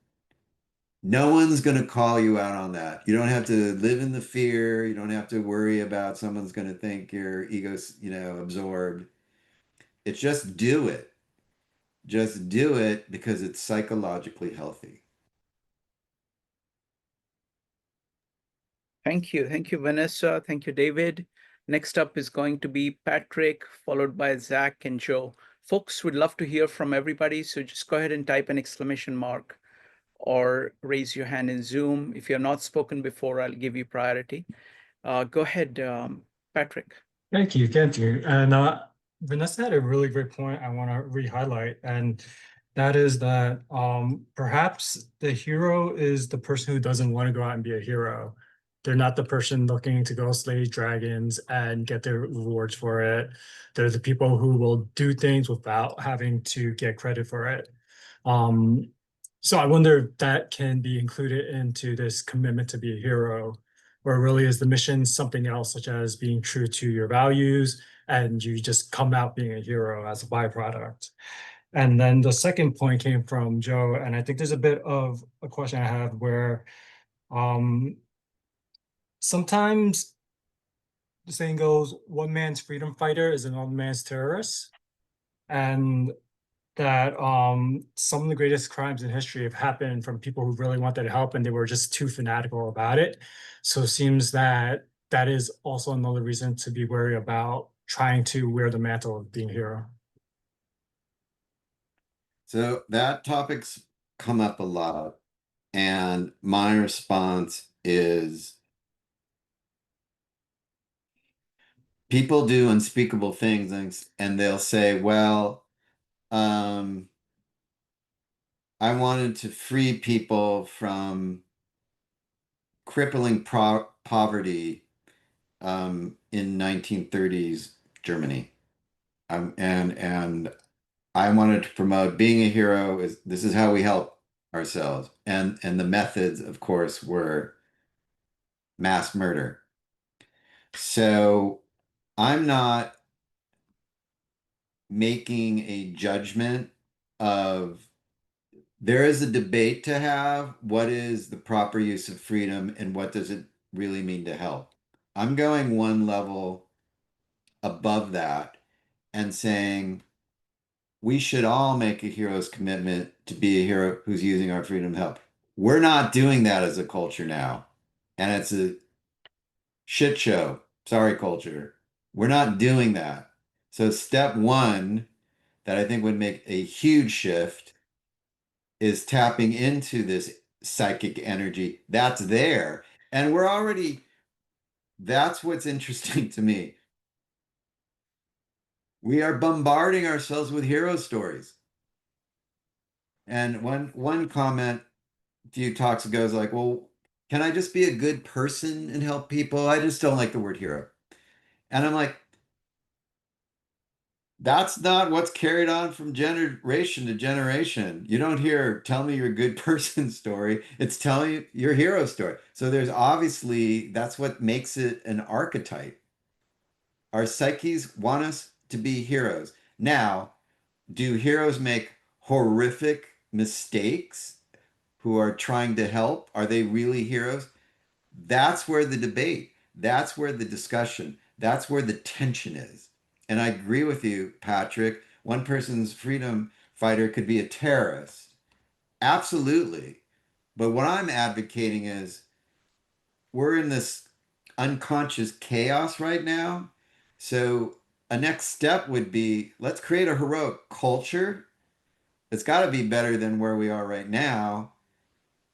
[SPEAKER 1] No one's going to call you out on that. You don't have to live in the fear. You don't have to worry about someone's going to think your ego's, absorbed. It's just do it. Just do it because it's psychologically healthy.
[SPEAKER 2] Thank you. Thank you, Vanessa. Thank you, David. Next up is going to be Patrick, followed by Zach and Joe. Folks, would love to hear from everybody, so just go ahead and type an exclamation mark or raise your hand in Zoom. If you have not spoken before, I'll give you priority. Go ahead, Patrick.
[SPEAKER 5] Thank you, thank you. And Vanessa had a really great point I want to re-highlight, and that is that perhaps the hero is the person who doesn't want to go out and be a hero. They're not the person looking to go slay dragons and get their rewards for it. They're the people who will do things without having to get credit for it. So I wonder if that can be included into this commitment to be a hero, or really is the mission something else, such as being true to your values, and you just come out being a hero as a byproduct. And then the second point came from Joe, and I think there's a bit of a question I have where sometimes the saying goes, one man's freedom fighter is another man's terrorist. And that some of the greatest crimes in history have happened from people who really wanted to help and they were just too fanatical about it. So it seems that that is also another reason to be wary about trying to wear the mantle of being a hero.
[SPEAKER 1] So that topic's come up a lot. And my response is people do unspeakable things and they'll say, well, I wanted to free people from crippling poverty in 1930s Germany. And I wanted to promote being a hero. This is how we help ourselves. And the methods, of course, were mass murder. So I'm not making a judgment of there is a debate to have. What is the proper use of freedom and what does it really mean to help? I'm going one level above that and saying we should all make a hero's commitment to be a hero who's using our freedom to help. We're not doing that as a culture now. And it's a shit show. Sorry, culture. We're not doing that. So step one that I think would make a huge shift is tapping into this psychic energy that's there. And that's what's interesting to me. We are bombarding ourselves with hero stories. And one comment a few talks ago is like, well, can I just be a good person and help people? I just don't like the word hero. And I'm like, that's not what's carried on from generation to generation. You don't hear, tell me you're a good person story. It's telling you your hero story. So there's obviously, that's what makes it an archetype. Our psyches want us to be heroes. Now, do heroes make horrific mistakes who are trying to help? Are they really heroes? That's where the debate, that's where the discussion, that's where the tension is. And I agree with you, Patrick. One person's freedom fighter could be a terrorist. Absolutely. But what I'm advocating is we're in this unconscious chaos right now. So a next step would be let's create a heroic culture. It's got to be better than where we are right now.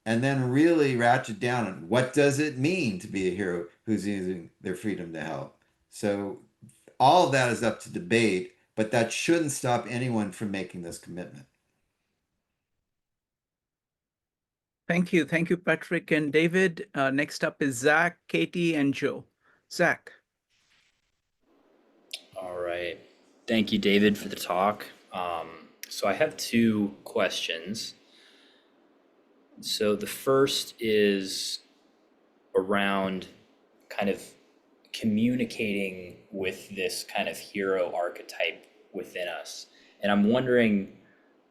[SPEAKER 1] And then really ratchet down on what does it mean to be a hero who's using their freedom to help. So all of that is up to debate, but that shouldn't stop anyone from making this commitment.
[SPEAKER 2] Thank you. Thank you, Patrick and David. Next up is Zach, Katie, and Joe. Zach.
[SPEAKER 6] All right. Thank you, David, for the talk. So I have two questions. So the first is around kind of communicating with this kind of hero archetype within us. And I'm wondering,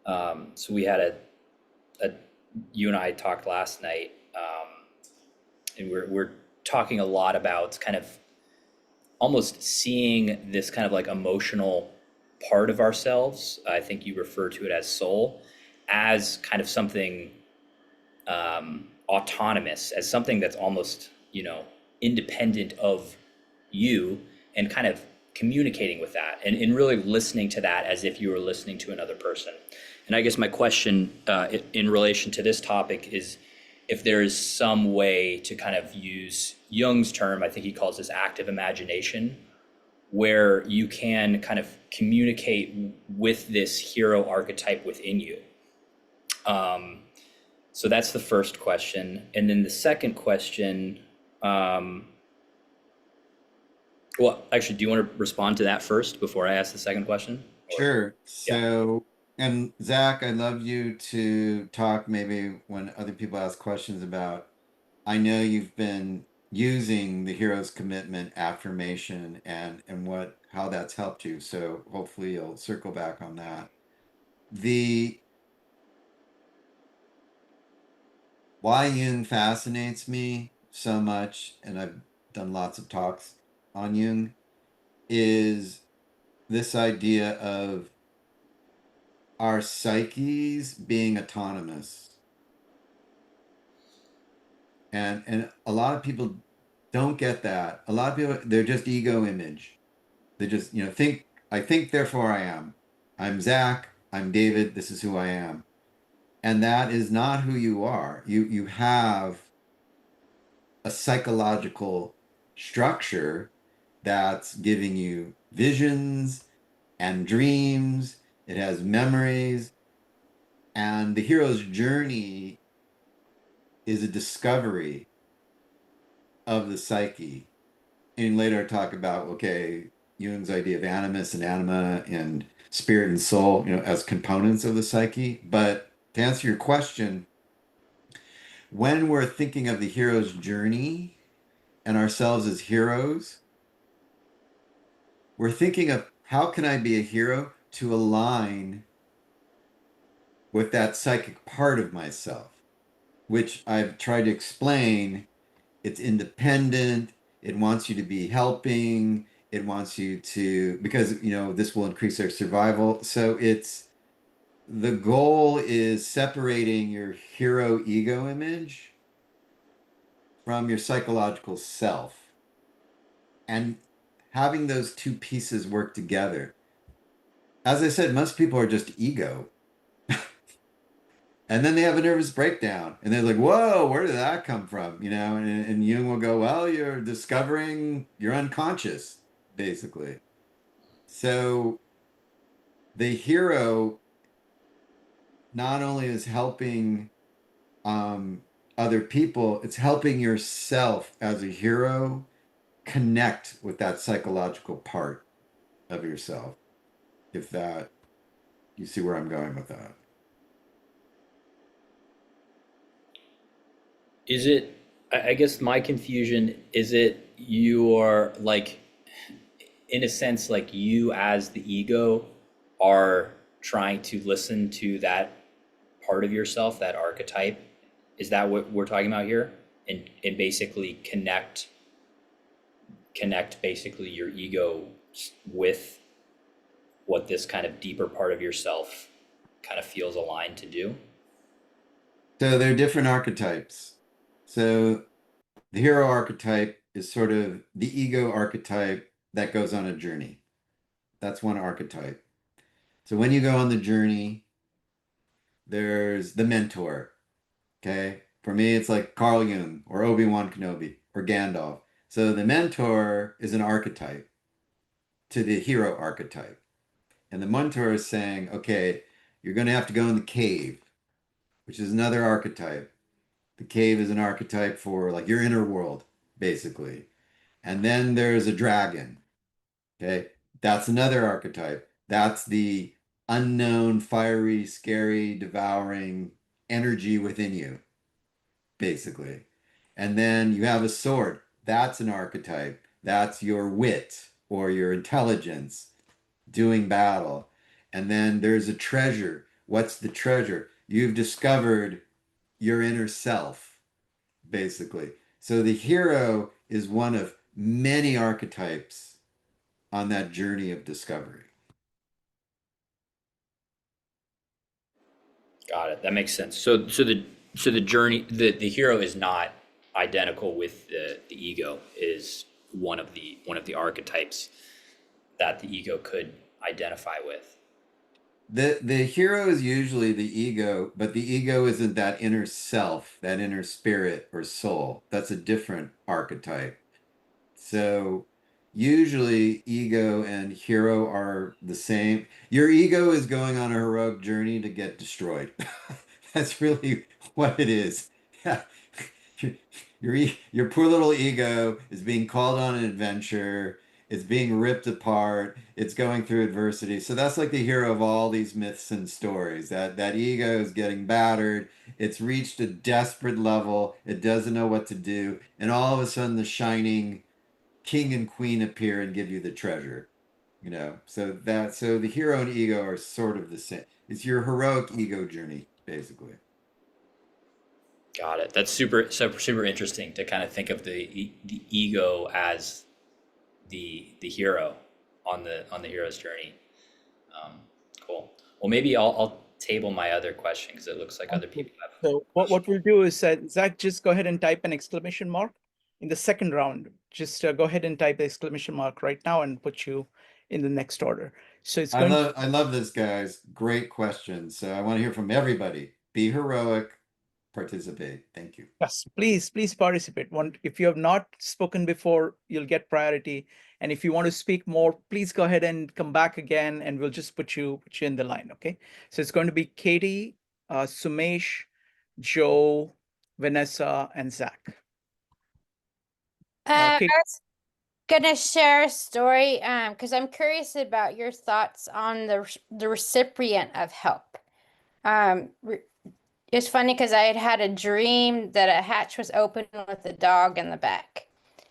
[SPEAKER 6] so we had a you and I talked last night, and we're talking a lot about kind of almost seeing this kind of like emotional part of ourselves. I think you refer to it as soul, as kind of something autonomous, as something that's almost, independent of you, and kind of communicating with that, and really listening to that as if you were listening to another person. And I guess my question in relation to this topic is if there is some way to kind of use Jung's term, I think he calls this active imagination, where you can kind of communicate with this hero archetype within you. So that's the first question. And then the second question, well, actually, do you want to respond to that first before I ask the second question?
[SPEAKER 1] Sure. So, and Zach, I'd love you to talk maybe when other people ask questions about, I know you've been using the hero's commitment affirmation and how that's helped you. So hopefully you'll circle back on that. The why Jung fascinates me so much, and I've done lots of talks on Jung, is this idea of our psyches being autonomous. And a lot of people don't get that. A lot of people, they're just ego image. They just, think, I think, therefore I am. I'm Zach, I'm David, this is who I am. And that is not who you are. You have a psychological structure that's giving you visions and dreams. It has memories. And the hero's journey is a discovery of the psyche. And later I talk about, okay, Jung's idea of animus and anima and spirit and soul, as components of the psyche. But to answer your question, when we're thinking of the hero's journey and ourselves as heroes, we're thinking of how can I be a hero to align with that psychic part of myself, which I've tried to explain. It's independent. It wants you to be helping. It wants you to, because, this will increase their survival. So the goal is separating your hero ego image from your psychological self and having those two pieces work together. As I said, most people are just ego. And then they have a nervous breakdown and they're like, whoa, where did that come from? And Jung will go, well, you're discovering your unconscious, basically. So the hero not only is helping other people, it's helping yourself as a hero connect with that psychological part of yourself. If that, you see where I'm going with that.
[SPEAKER 6] Is it, I guess my confusion, is it you are like, in a sense, like you as the ego are trying to listen to that part of yourself, that archetype? Is that what we're talking about here? And basically connect basically your ego with what this kind of deeper part of yourself kind of feels aligned to do?
[SPEAKER 1] So there are different archetypes. So the hero archetype is sort of the ego archetype that goes on a journey. That's one archetype. So when you go on the journey, there's the mentor. Okay. For me, it's like Carl Jung or Obi-Wan Kenobi or Gandalf. So the mentor is an archetype to the hero archetype. And the mentor is saying, okay, you're going to have to go in the cave, which is another archetype. The cave is an archetype for like your inner world, basically. And then there's a dragon. Okay. That's another archetype. That's the unknown, fiery, scary, devouring energy within you, basically. And then you have a sword. That's an archetype. That's your wit or your intelligence doing battle. And then there's a treasure. What's the treasure? You've discovered your inner self, basically. So the hero is one of many archetypes on that journey of discovery.
[SPEAKER 6] Got it. That makes sense. So the journey, the hero is not identical with the ego. Is one of the archetypes that the ego could identify with.
[SPEAKER 1] The hero is usually the ego, but the ego isn't that inner self, that inner spirit or soul. That's a different archetype. So usually ego and hero are the same. Your ego is going on a heroic journey to get destroyed. That's really what it is. Yeah. Your poor little ego is being called on an adventure. It's being ripped apart. It's going through adversity. So that's like the hero of all these myths and stories. That ego is getting battered. It's reached a desperate level. It doesn't know what to do, and all of a sudden the shining king and queen appear and give you the treasure. So the hero and ego are sort of the same. It's your heroic ego journey, basically.
[SPEAKER 6] Got it. That's super interesting to kind of think of the ego as the hero on the hero's journey. Cool. Well, maybe I'll table my other question because it looks like other people have.
[SPEAKER 2] So what we'll do is, Zach, just go ahead and type an exclamation mark in the second round. Just go ahead and type the exclamation mark right now and put you in the next order. So it's going
[SPEAKER 1] I love this, guys. Great question. So I want to hear from everybody. Be heroic, participate. Thank you.
[SPEAKER 2] Yes, please participate. If you have not spoken before, you'll get priority. And if you want to speak more, please go ahead and come back again, and we'll just put you in the line. Okay. So it's going to be Katie, Sumesh, Joe, Vanessa, and Zach.
[SPEAKER 7] I
[SPEAKER 2] Katie.
[SPEAKER 7] was gonna share a story because I'm curious about your thoughts on the recipient of help. It's funny because I had a dream that a hatch was open with a dog in the back.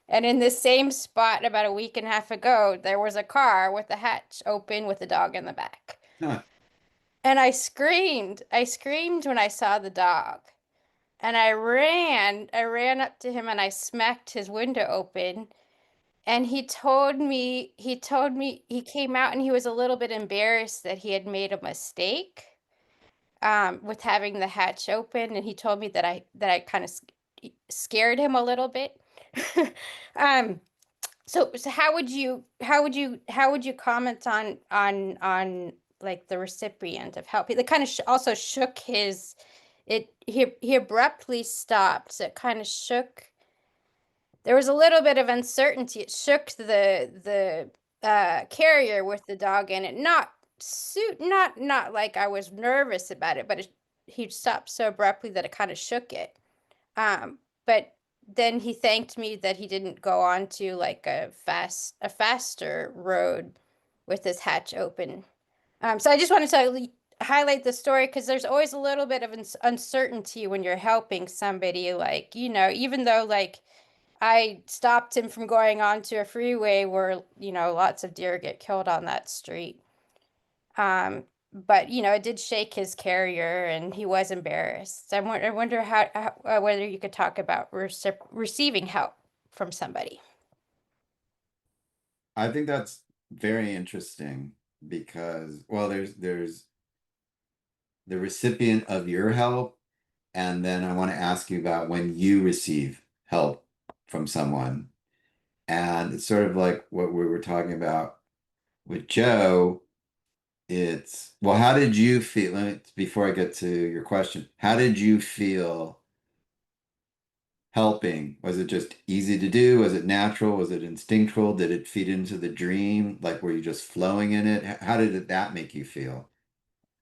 [SPEAKER 7] And in the same spot about a week and a half ago, there was a car with the hatch open with a dog in the back.
[SPEAKER 1] Huh.
[SPEAKER 7] And I screamed. I screamed when I saw the dog. And I ran up to him and I smacked his window open. And he came out and he was a little bit embarrassed that he had made a mistake with having the hatch open. And he told me that I kind of scared him a little bit. So how would you comment on like the recipient of help? It kind of also shook he abruptly stopped. So it kind of shook. There was a little bit of uncertainty. It shook the carrier with the dog in it. Not like I was nervous about it, but he stopped so abruptly that it kind of shook it. But then he thanked me that he didn't go on to like a faster road with his hatch open. So I just wanted to highlight the story because there's always a little bit of uncertainty when you're helping somebody, like, even though like I stopped him from going onto a freeway where, lots of deer get killed on that street. But it did shake his carrier and he was embarrassed. I wonder how whether you could talk about receiving help from somebody.
[SPEAKER 1] I think that's very interesting because, well, there's the recipient of your help, and then I want to ask you about when you receive help from someone. And it's sort of like what we were talking about with Joe. It's, well, how did you feel? Before I get to your question, how did you feel helping? Was it just easy to do? Was it natural? Was it instinctual? Did it feed into the dream? Like, were you just flowing in it? How did that make you feel?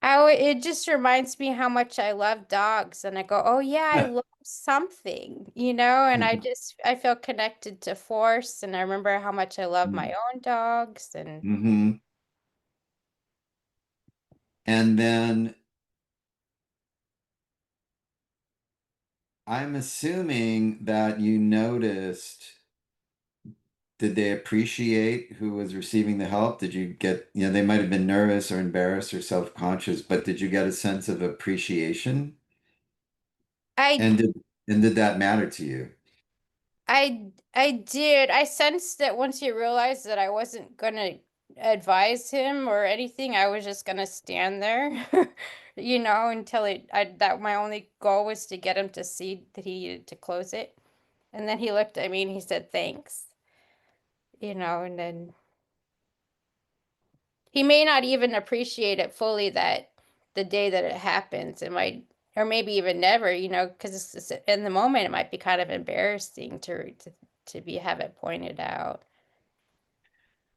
[SPEAKER 7] how it just reminds me how much I love dogs, and I go, oh yeah, I love something, and I feel connected to force, and I remember how much I love my own dogs, and
[SPEAKER 1] Mm-hmm. And then I'm assuming that you noticed, did they appreciate who was receiving the help? Did you get, they might have been nervous or embarrassed or self-conscious, but did you get a sense of appreciation?
[SPEAKER 7] I
[SPEAKER 1] And did that matter to you?
[SPEAKER 7] I did. I sensed that once he realized that I wasn't gonna advise him or anything, I was just gonna stand there, until that my only goal was to get him to see that he needed to close it. And then he looked at me and he said, thanks, and then he may not even appreciate it fully that the day that it happens. It might, or maybe even never, because in the moment it might be kind of embarrassing to have it pointed out.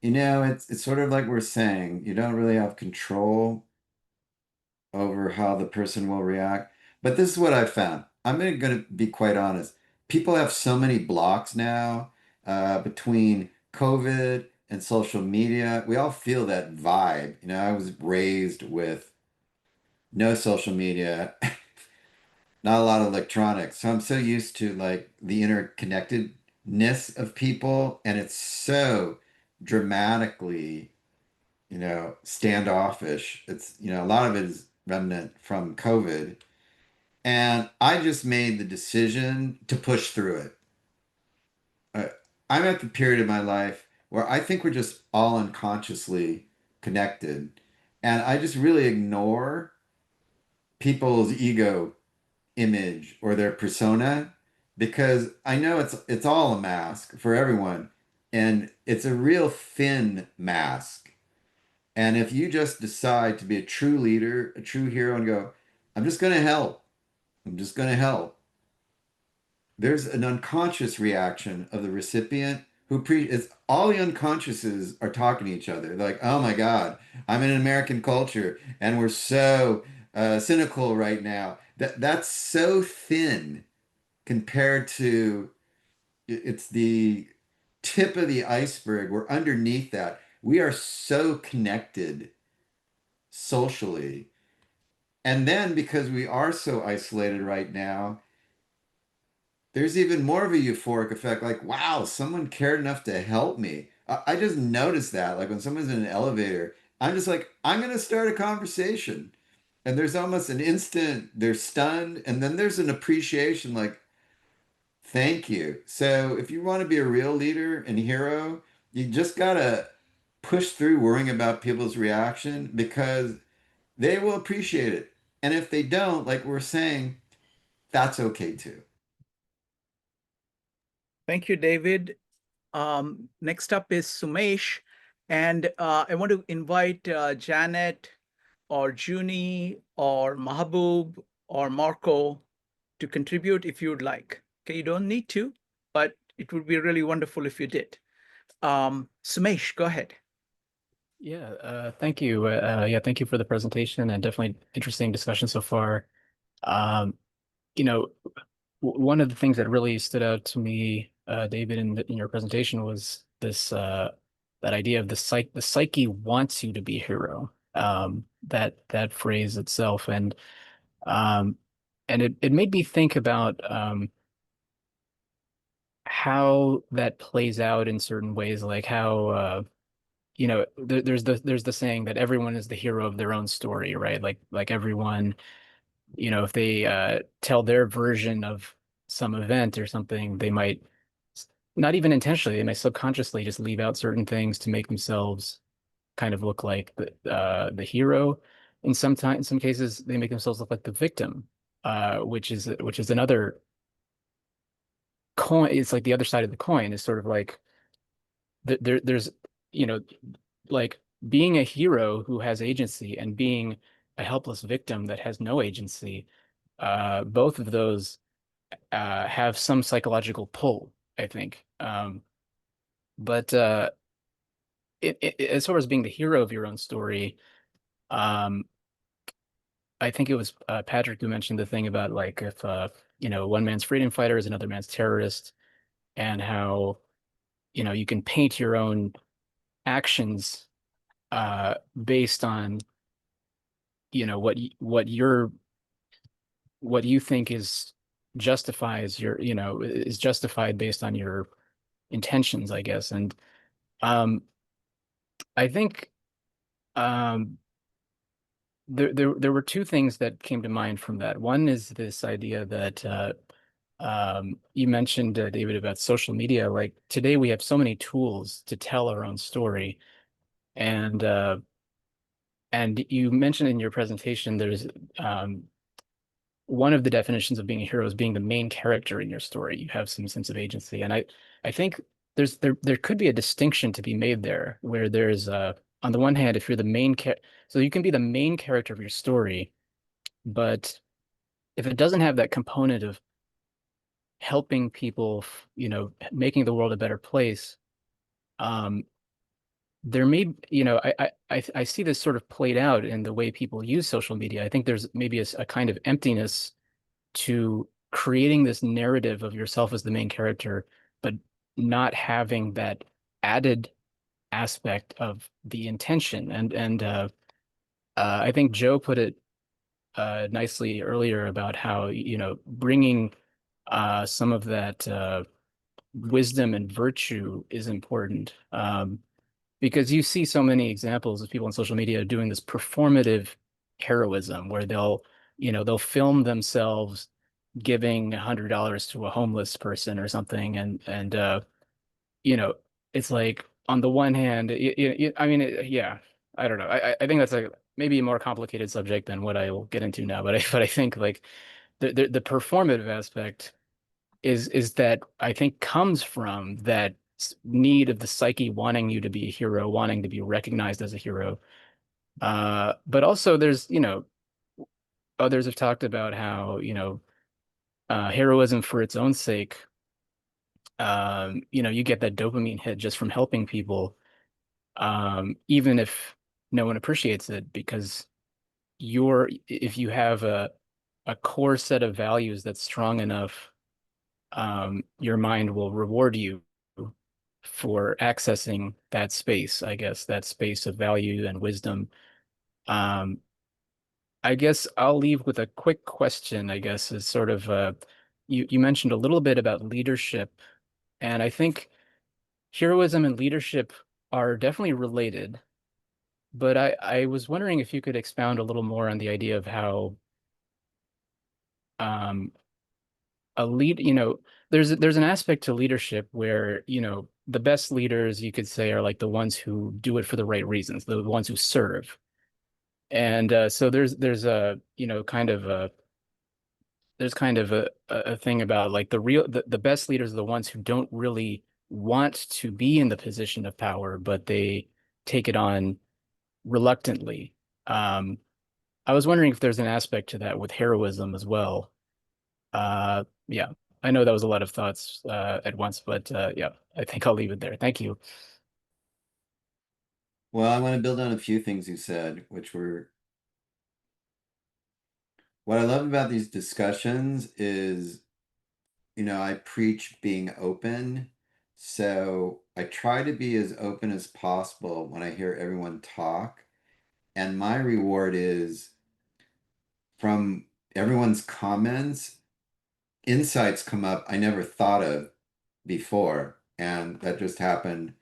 [SPEAKER 1] It's sort of like we're saying, you don't really have control over how the person will react. But this is what I found. I'm going to be quite honest. People have so many blocks now between COVID and social media. We all feel that vibe. I was raised with no social media, not a lot of electronics. So I'm so used to like the interconnectedness of people, and it's so dramatically standoffish. It's, a lot of it is remnant from COVID. And I just made the decision to push through it. Uh, I'm at the period of my life where I think we're just all unconsciously connected. And I just really ignore people's ego image or their persona because I know it's all a mask for everyone. And it's a real thin mask. And if you just decide to be a true leader, a true hero, and go, I'm just going to help, I'm just going to help, there's an unconscious reaction of the recipient it's all the unconsciouses are talking to each other. They're like, oh my God, I'm in an American culture and we're so cynical right now. That's so thin compared to it's the tip of the iceberg. We're underneath that. We are so connected socially. And then because we are so isolated right now, there's even more of a euphoric effect. Like, wow, someone cared enough to help me. I just noticed that. Like when someone's in an elevator, I'm just like, I'm going to start a conversation. And there's almost an instant, they're stunned. And then there's an appreciation like, thank you. So if you want to be a real leader and hero, you just got to push through worrying about people's reaction because they will appreciate it. And if they don't, like we're saying, that's okay too.
[SPEAKER 2] Thank you, David. Next up is Sumesh. And I want to invite Janet or Junie or Mahabub or Marco to contribute if you would like. Okay, you don't need to, but it would be really wonderful if you did. Sumesh, go ahead.
[SPEAKER 8] Yeah, thank you. Yeah, thank you for the presentation and definitely interesting discussion so far. Um, you know, one of the things that really stood out to me, David, in your presentation was this that idea of the psyche wants you to be a hero. That phrase itself, um, and it made me think about how that plays out in certain ways, like how there's the saying that everyone is the hero of their own story, right? Like everyone, if they tell their version of some event or something, they might not even intentionally, they might subconsciously just leave out certain things to make themselves kind of look like the hero. In some cases, they make themselves look like the victim, which is another coin. It's like the other side of the coin is sort of like there's you know like being a hero who has agency and being a helpless victim that has no agency. Both of those have some psychological pull, I think. But as far as being the hero of your own story, um, I think it was Patrick who mentioned the thing about like if one man's freedom fighter is another man's terrorist, and how you can paint your own actions based on what you think is justifies your is justified based on your intentions, I guess. And um I think um there were two things that came to mind from that. One is this idea that you mentioned, David, about social media. Like today, we have so many tools to tell our own story, and you mentioned in your presentation there's um, one of the definitions of being a hero is being the main character in your story. You have some sense of agency, and I think there could be a distinction to be made there, where there's on the one hand, if you're the main so you can be the main character of your story, but if it doesn't have that component of helping people, making the world a better place, um, there may, I see this sort of played out in the way people use social media. I think there's maybe a kind of emptiness to creating this narrative of yourself as the main character, but not having that added aspect of the intention. And I think Joe put it nicely earlier about how, bringing some of that wisdom and virtue is important. Because you see so many examples of people on social media doing this performative heroism where they'll film themselves giving $100 to a homeless person or something, and you know it's like on the one hand, I mean, yeah, I don't know. I think that's like maybe a more complicated subject than what I will get into now, but I think like the performative aspect is that I think comes from that need of the psyche wanting you to be a hero, wanting to be recognized as a hero. But also there's, others have talked about how, heroism for its own sake, you get that dopamine hit just from helping people, even if no one appreciates it, because if you have a core set of values that's strong enough, your mind will reward you for accessing that space, I guess, that space of value and wisdom. Um, I guess I'll leave with a quick question, I guess, is sort of you mentioned a little bit about leadership, and I think heroism and leadership are definitely related, but I was wondering if you could expound a little more on the idea of how um a lead, there's an aspect to leadership where, the best leaders you could say are like the ones who do it for the right reasons, the ones who serve. And so there's a, kind of a there's kind of a thing about like the best leaders are the ones who don't really want to be in the position of power, but they take it on reluctantly. Um, I was wondering if there's an aspect to that with heroism as well. Yeah, I know that was a lot of thoughts at once, but yeah, I think I'll leave it there. Thank you.
[SPEAKER 1] Well, I want to build on a few things you said, which were what I love about these discussions is, I preach being open. So I try to be as open as possible when I hear everyone talk. And my reward is from everyone's comments, insights come up I never thought of before. And that just happened,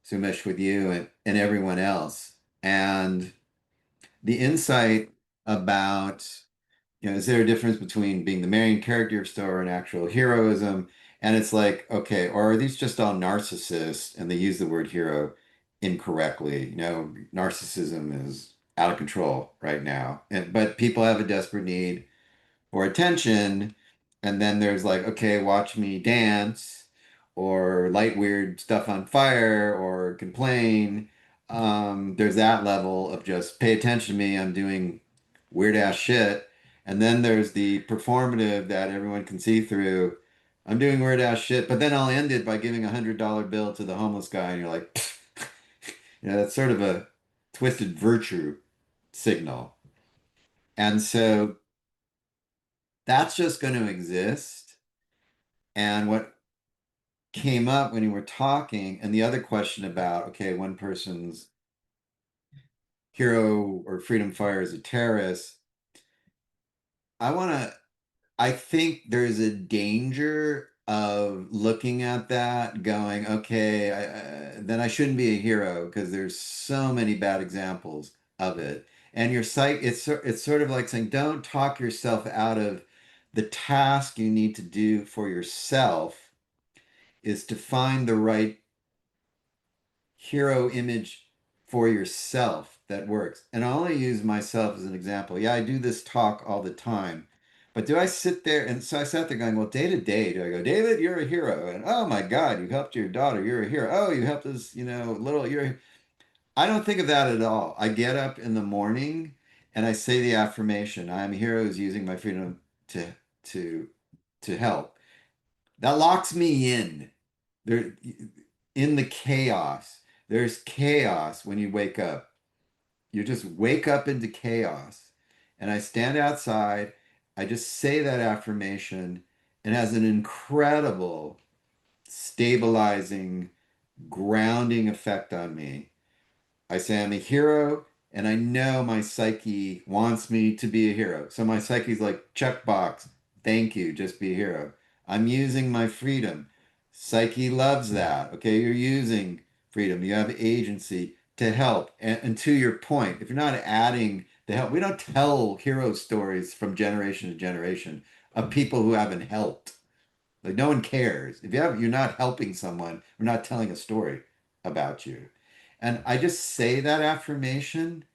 [SPEAKER 1] Sumesh, with you and everyone else. And the insight about, is there a difference between being the main character of story and actual heroism? And it's like, okay, or are these just all narcissists and they use the word hero incorrectly? Narcissism is out of control right now. But people have a desperate need for attention. And then there's like, okay, watch me dance or light weird stuff on fire or complain. There's that level of just pay attention to me. I'm doing weird ass shit. And then there's the performative that everyone can see through. I'm doing weird ass shit, but then I'll end it by giving $100 bill to the homeless guy, and you're like, that's sort of a twisted virtue signal. And so that's just going to exist. And what came up when you were talking, and the other question about, okay, one person's hero or freedom fighter is a terrorist. I think there's a danger of looking at that going, okay, then I shouldn't be a hero because there's so many bad examples of it. And your psych, it's sort of like saying, don't talk yourself out of the task you need to do for yourself is to find the right hero image for yourself that works. And I only use myself as an example. Yeah, I do this talk all the time. But do I sit there? And so I sat there going, well, day to day, do I go, David, you're a hero. And oh my God, you helped your daughter. You're a hero. Oh, you helped this, I don't think of that at all. I get up in the morning and I say the affirmation, I am a hero who's using my freedom to, to, to help. That locks me in. There, in the chaos. There's chaos when you wake up. You just wake up into chaos. And I stand outside, I just say that affirmation, and it has an incredible stabilizing, grounding effect on me. I say I'm a hero, and I know my psyche wants me to be a hero. So my psyche's like, checkbox, thank you, just be a hero. I'm using my freedom. Psyche loves that. Okay, you're using freedom. You have agency to help. And to your point, if you're not adding the help, we don't tell hero stories from generation to generation of people who haven't helped. Like no one cares. If you're not helping someone, we're not telling a story about you. And I just say that affirmation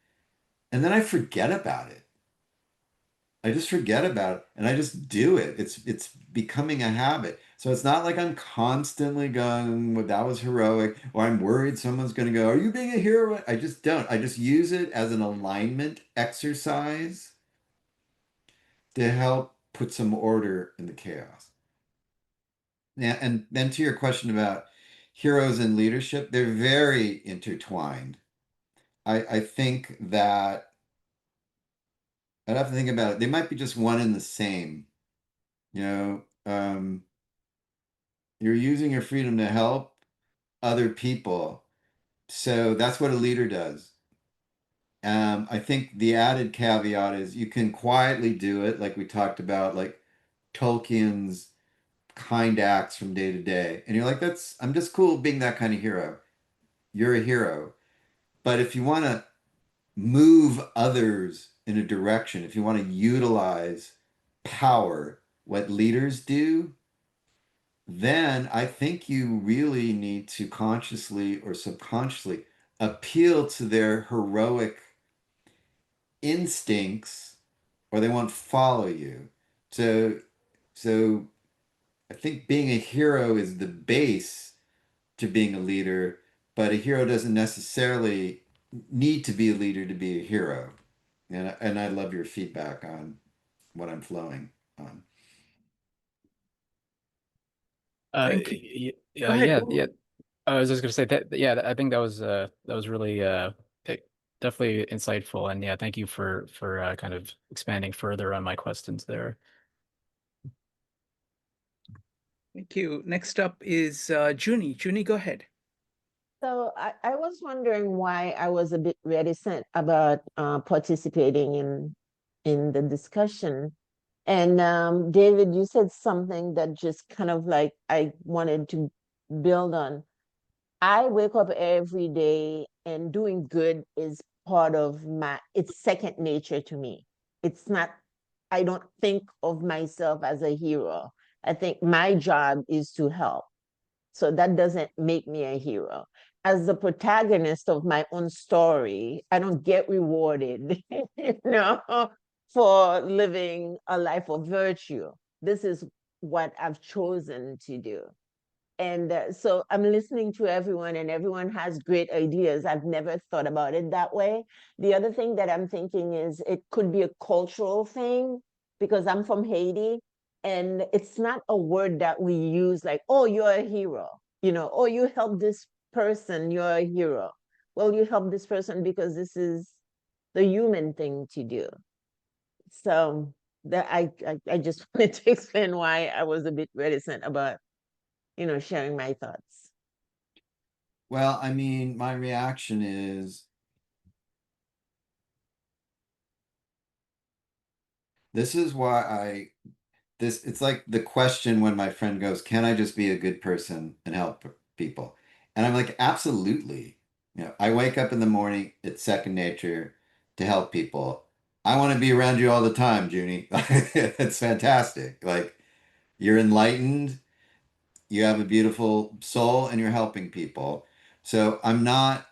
[SPEAKER 1] and then I forget about it. I just forget about it and I just do it. It's becoming a habit. So it's not like I'm constantly going, well, that was heroic, or I'm worried someone's going to go, are you being a hero? I just don't. I just use it as an alignment exercise to help put some order in the chaos. Yeah, and then to your question about heroes and leadership, they're very intertwined. I think that I'd have to think about it. They might be just one and the same. You know, you're using your freedom to help other people. So that's what a leader does. I think the added caveat is you can quietly do it, like we talked about, like Tolkien's kind acts from day to day. And you're like, I'm just cool being that kind of hero. You're a hero. But if you want to move others in a direction, if you want to utilize power, what leaders do, then I think you really need to consciously or subconsciously appeal to their heroic instincts or they won't follow you. So so I think being a hero is the base to being a leader, but a hero doesn't necessarily need to be a leader to be a hero. And I love your feedback on what I'm flowing on.
[SPEAKER 2] Thank you. Go ahead.
[SPEAKER 8] Yeah, yeah. I was just gonna say that. Yeah, I think that was really definitely insightful, and yeah, thank you for kind of expanding further on my questions there.
[SPEAKER 2] Thank you. Next up is Junie. Junie, go ahead.
[SPEAKER 9] So I was wondering why I was a bit reticent about participating in the discussion. And David, you said something that just kind of like I wanted to build on. I wake up every day and doing good is part of it's second nature to me. It's not, I don't think of myself as a hero. I think my job is to help. So that doesn't make me a hero. As the protagonist of my own story, I don't get rewarded, for living a life of virtue. This is what I've chosen to do. And so I'm listening to everyone, and everyone has great ideas. I've never thought about it that way. The other thing that I'm thinking is it could be a cultural thing because I'm from Haiti, and it's not a word that we use like, oh, you're a hero, oh, you helped this person, you're a hero. Well, you help this person because this is the human thing to do. So that I just wanted to explain why I was a bit reticent about, sharing my thoughts.
[SPEAKER 1] Well, I mean, my reaction is this is why it's like the question when my friend goes, "Can I just be a good person and help people?" And I'm like, "Absolutely." I wake up in the morning, it's second nature to help people. I want to be around you all the time, Junie. It's fantastic. Like you're enlightened, you have a beautiful soul, and you're helping people. So I'm not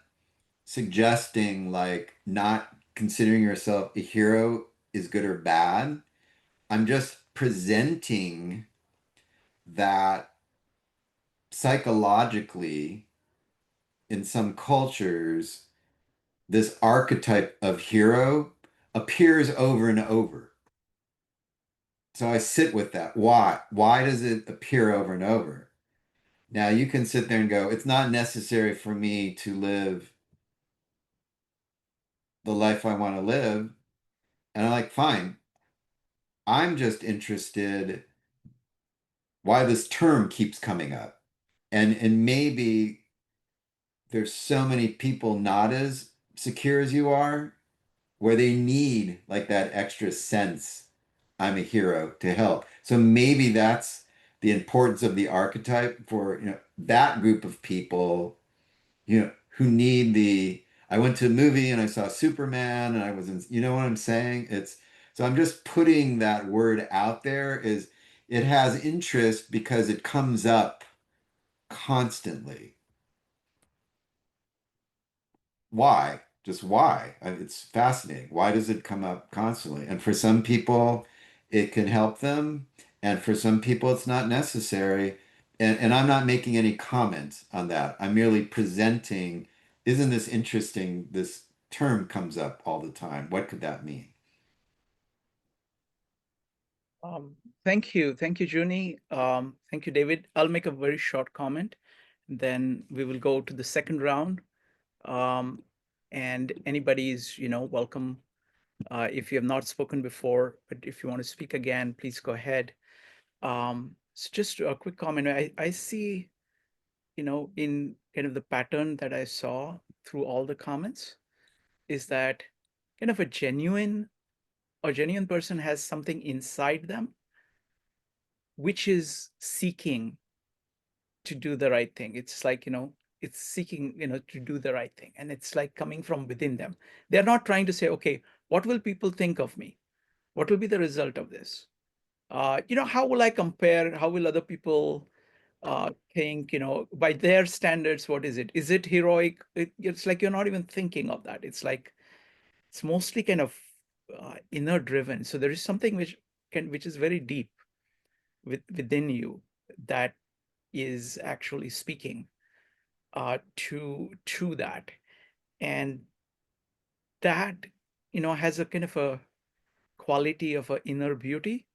[SPEAKER 1] suggesting like not considering yourself a hero is good or bad. I'm just presenting that psychologically, in some cultures, this archetype of hero appears over and over. So I sit with that. Why? Why does it appear over and over? Now you can sit there and go, it's not necessary for me to live the life I want to live. And I'm like, fine. I'm just interested why this term keeps coming up. And maybe there's so many people not as secure as you are, where they need like that extra sense I'm a hero to help. So maybe that's the importance of the archetype for that group of people, who need the I went to a movie and I saw Superman and I was in, you know what I'm saying? It's so I'm just putting that word out there is it has interest because it comes up constantly. Why? Just why? It's fascinating. Why does it come up constantly? And for some people, it can help them, and for some people, it's not necessary. And I'm not making any comments on that. I'm merely presenting, isn't this interesting? This term comes up all the time. What could that mean?
[SPEAKER 2] Thank you. Thank you, Junie. Thank you, David. I'll make a very short comment. Then we will go to the second round. Um, and anybody is, welcome. If you have not spoken before, but if you want to speak again, please go ahead. So just a quick comment. I see, in kind of the pattern that I saw through all the comments is that kind of a genuine person has something inside them which is seeking to do the right thing. It's like, it's seeking, to do the right thing. And it's like coming from within them. They're not trying to say, okay, what will people think of me? What will be the result of this? How will I compare? How will other people think, by their standards, what is it? Is it heroic? It's like you're not even thinking of that. It's like, it's mostly kind of inner driven. So there is something which is very deep within you that is actually speaking to that, and that has a kind of a quality of a inner beauty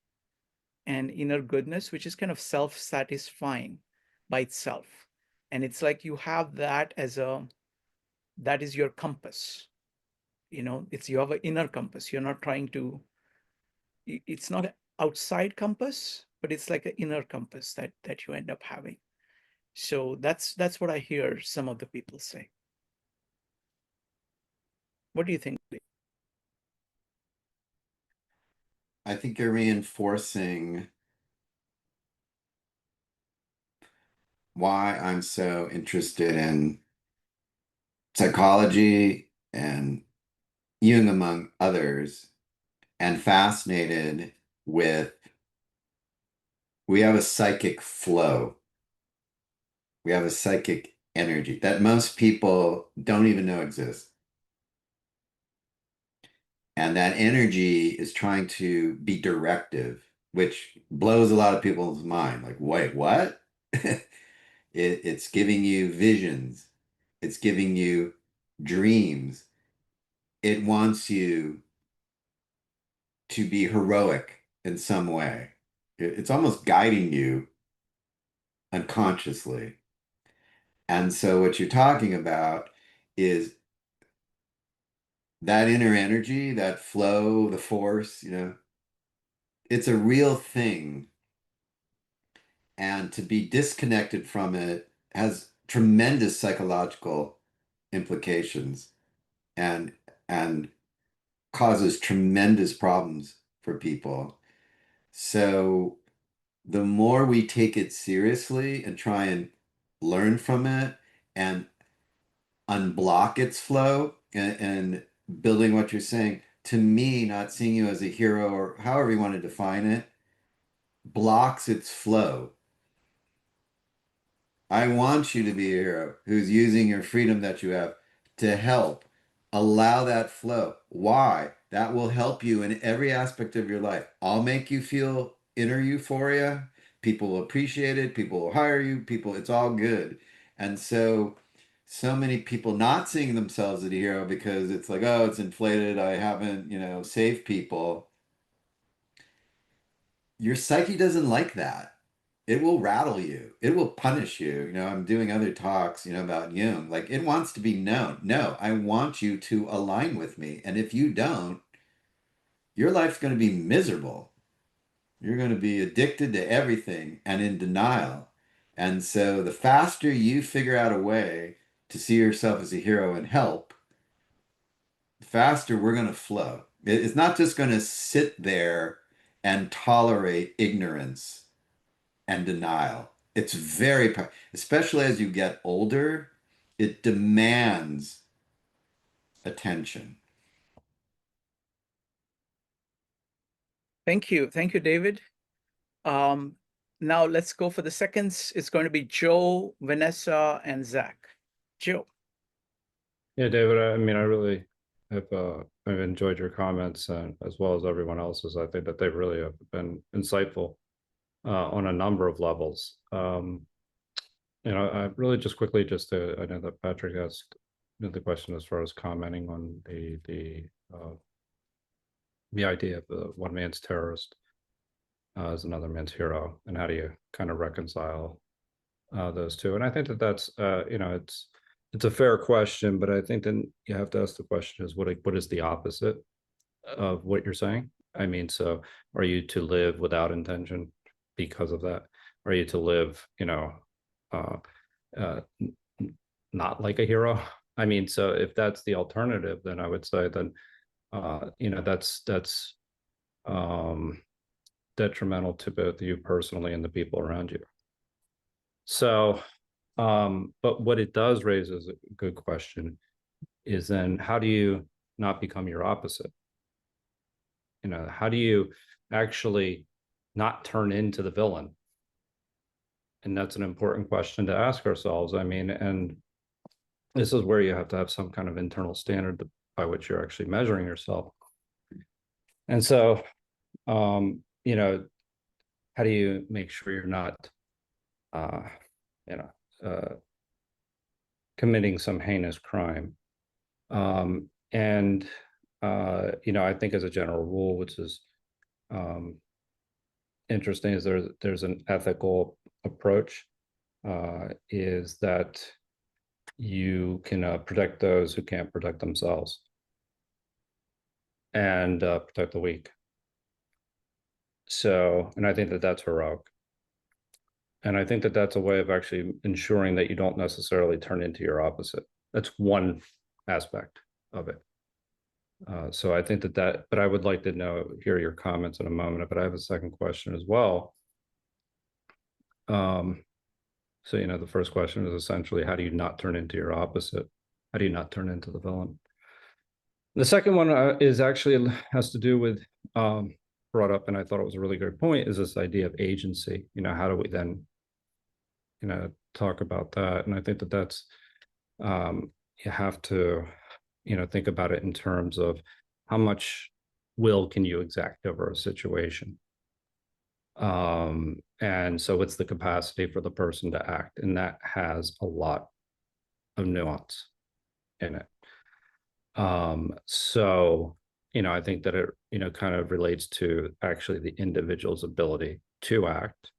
[SPEAKER 2] and inner goodness, which is kind of self-satisfying by itself. And it's like you have that that is your compass. It's you have an inner compass. You're not trying to. It's not an outside compass, but it's like an inner compass that you end up having. So that's what I hear some of the people say. What do you think?
[SPEAKER 1] I think you're reinforcing why I'm so interested in psychology and Jung, among others, and fascinated with we have a psychic flow. We have a psychic energy that most people don't even know exists. And that energy is trying to be directive, which blows a lot of people's mind. Like, wait, what? It's giving you visions, it's giving you dreams. It wants you to be heroic in some way. It's almost guiding you unconsciously. And so, what you're talking about is that inner energy, that flow, the force, it's a real thing. And to be disconnected from it has tremendous psychological implications and and causes tremendous problems for people. So the more we take it seriously and try and learn from it and unblock its flow and building what you're saying, to me, not seeing you as a hero or however you want to define it, blocks its flow. I want you to be a hero who's using your freedom that you have to help. Allow that flow. Why? That will help you in every aspect of your life. I'll make you feel inner euphoria. People will appreciate it. People will hire you. It's all good. And so many people not seeing themselves as a hero because it's like, oh, it's inflated. I haven't, saved people. Your psyche doesn't like that. It will rattle you. It will punish you. I'm doing other talks, about Jung. Like it wants to be known. No, I want you to align with me. And if you don't, your life's going to be miserable. You're going to be addicted to everything and in denial. And so the faster you figure out a way to see yourself as a hero and help, the faster we're going to flow. It's not just going to sit there and tolerate ignorance and denial. It's especially as you get older, it demands attention.
[SPEAKER 2] Thank you. Thank you, David. Now let's go for the seconds. It's going to be Joe, Vanessa, and Zach. Joe.
[SPEAKER 3] Yeah, David, I mean, I really have I've enjoyed your comments and as well as everyone else's. I think that they really have been insightful on a number of levels. I really just quickly I know that Patrick asked the question as far as commenting on the idea of the one man's terrorist as another man's hero, and how do you kind of reconcile those two? And I think that that's it's a fair question, but I think then you have to ask the question is what is the opposite of what you're saying? I mean, so are you to live without intention because of that? Are you to live, uh, uh, not like a hero? I mean, so if that's the alternative, then I would say then, that's detrimental to both you personally and the people around you. So, but what it does raise is a good question is then how do you not become your opposite? How do you actually not turn into the villain? And that's an important question to ask ourselves. I mean, and this is where you have to have some kind of internal standard by which you're actually measuring yourself. And so, how do you make sure you're not, committing some heinous crime? I think as a general rule, which is interesting, is there's an ethical approach, is that you can protect those who can't protect themselves and protect the weak. So, and I think that that's heroic. And I think that that's a way of actually ensuring that you don't necessarily turn into your opposite. That's one aspect of it. So I think but I would like to hear your comments in a moment, but I have a second question as well. So, the first question is essentially, how do you not turn into your opposite? How do you not turn into the villain? The second one is actually has to do with, brought up, and I thought it was a really good point, is this idea of agency. How do we then, talk about that? And I think that that's, you have to, think about it in terms of how much will can you exact over a situation. And so it's the capacity for the person to act, and that has a lot of nuance in it. So, I think that it, kind of relates to actually the individual's ability to act,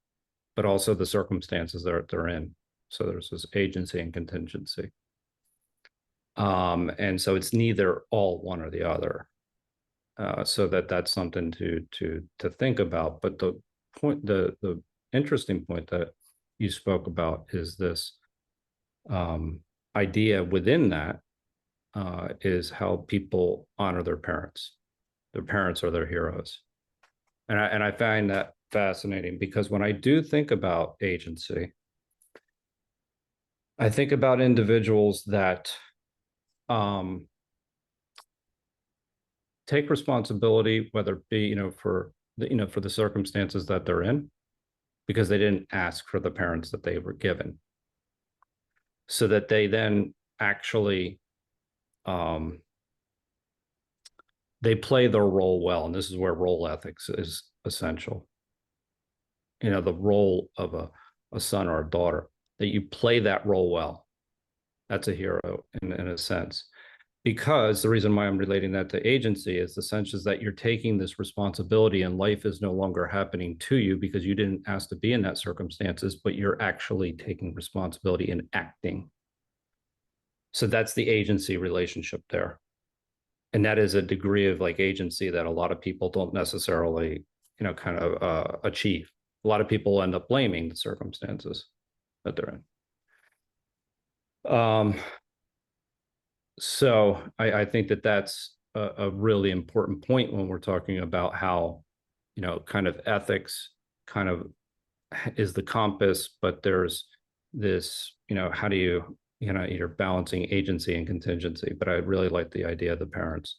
[SPEAKER 3] but also the circumstances that they're in. So there's this agency and contingency. And so it's neither all one or the other. So that's something to think about. But the interesting point that you spoke about is this idea within that is how people honor their parents. Their parents are their heroes. And I find that fascinating, because when I do think about agency, I think about individuals that take responsibility, whether it be, for the circumstances that they're in, because they didn't ask for the parents that they were given. So that they then actually they play their role well. And this is where role ethics is essential. The role of a son or a daughter, that you play that role well. That's a hero in a sense. Because the reason why I'm relating that to agency is the sense is that you're taking this responsibility, and life is no longer happening to you because you didn't ask to be in that circumstances, but you're actually taking responsibility and acting. So that's the agency relationship there. And that is a degree of agency that a lot of people don't necessarily, achieve. A lot of people end up blaming the circumstances that they're in. So I think that that's a really important point when we're talking about how, kind of ethics kind of is the compass, but there's this, how do you, you're balancing agency and contingency. But I really like the idea of the parents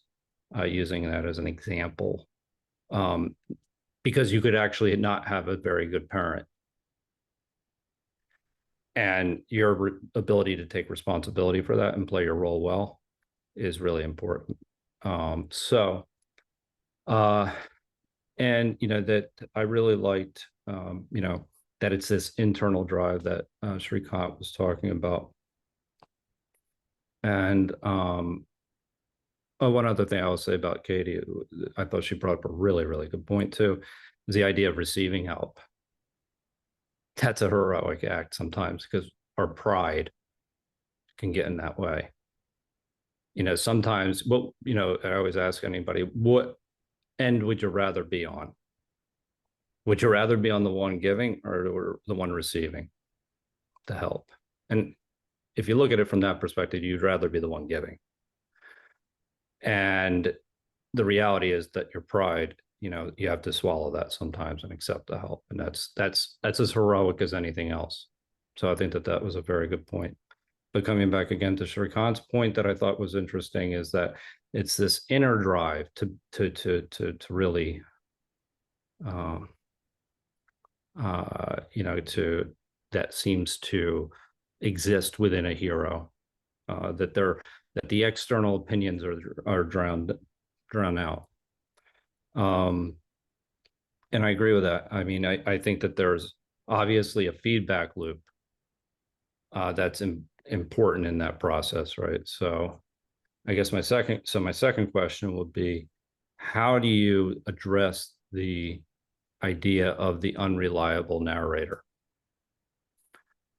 [SPEAKER 3] using that as an example, because you could actually not have a very good parent. And your ability to take responsibility for that and play your role well is really important. And that I really liked, that it's this internal drive that Shrikant was talking about. And one other thing I will say about Katie, I thought she brought up a really, really good point too, is the idea of receiving help. That's a heroic act sometimes, because our pride can get in that way. Sometimes, I always ask anybody, what end would you rather be on? Would you rather be on the one giving or the one receiving the help? And if you look at it from that perspective, you'd rather be the one giving. And the reality is that your pride, you have to swallow that sometimes and accept the help. And that's as heroic as anything else. So I think that was a very good point. But coming back again to Shrikant's point that I thought was interesting is that it's this inner drive to really, that seems to exist within a hero, that the external opinions are drowned out. And I agree with that. I mean, I think that there's obviously a feedback loop that's important in that process, right? So I guess my second question would be, how do you address the idea of the unreliable narrator?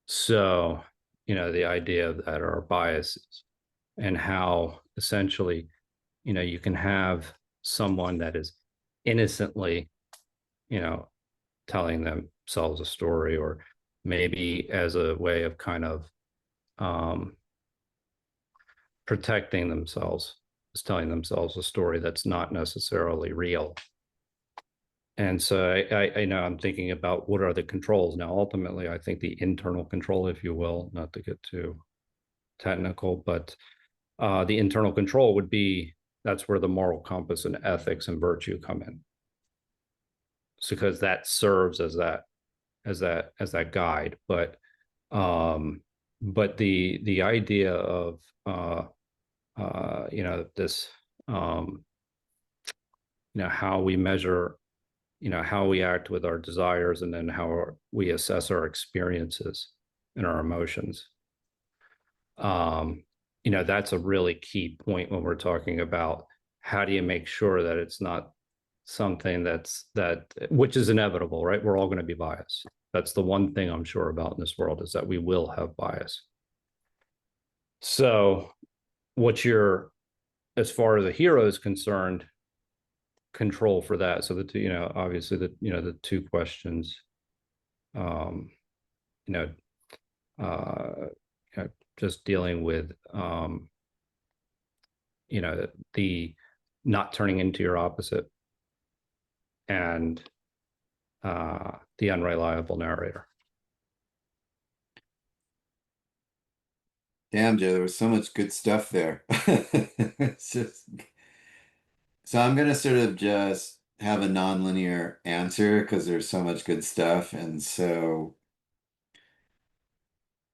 [SPEAKER 3] So, the idea that our biases, and how essentially, you can have someone that is innocently, telling themselves a story, or maybe as a way of kind of protecting themselves, is telling themselves a story that's not necessarily real. And so I know I'm thinking about what are the controls. Now, ultimately, I think the internal control, if you will, not to get too technical, but the internal control would be, that's where the moral compass and ethics and virtue come in. So, because that serves as that guide. But the idea of this how we measure, how we act with our desires, and then how we assess our experiences and our emotions. That's a really key point when we're talking about how do you make sure that it's not something which is inevitable, right? We're all going to be biased. That's the one thing I'm sure about in this world, is that we will have bias. So what's your, as far as a hero is concerned, control for that? So that, you know, obviously the two questions, you know, just dealing with, you know, the not turning into your opposite, and the unreliable narrator.
[SPEAKER 1] Damn, Joe, there was so much good stuff there. It's just, so I'm gonna sort of just have a nonlinear answer because there's so much good stuff. And so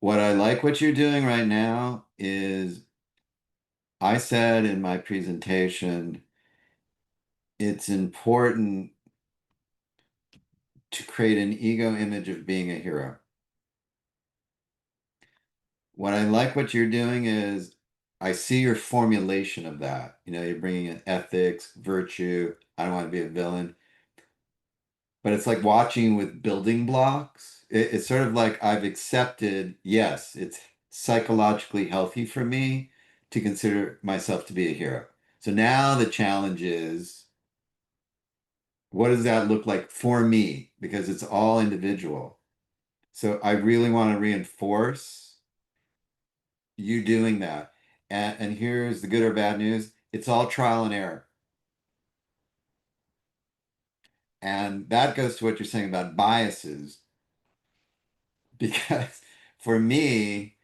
[SPEAKER 1] what I like what you're doing right now is, I said in my presentation, it's important to create an ego image of being a hero. What I like what you're doing is, I see your formulation of that. You know, you're bringing in ethics, virtue. I don't want to be a villain. But it's like watching with building blocks. It's sort of like I've accepted, yes, it's psychologically healthy for me to consider myself to be a hero. So now the challenge is, what does that look like for me? Because it's all individual. So I really want to reinforce you doing that. And here's the good or bad news. It's all trial and error. And that goes to what you're saying about biases. Because for me,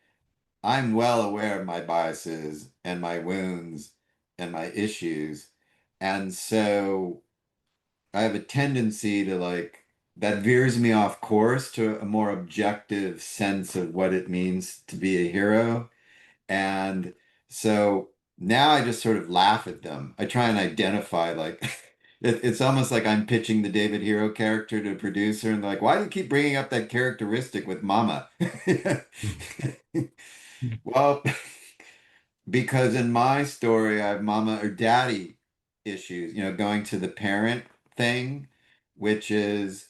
[SPEAKER 1] I'm well aware of my biases and my wounds and my issues. And so I have a tendency to like, that veers me off course to a more objective sense of what it means to be a hero. And so now I just sort of laugh at them. I try and identify, like, it's almost like I'm pitching the David Hero character to a producer and like, why do you keep bringing up that characteristic with mama? Well, because in my story, I have mama or daddy issues, you know, going to the parent thing, which is,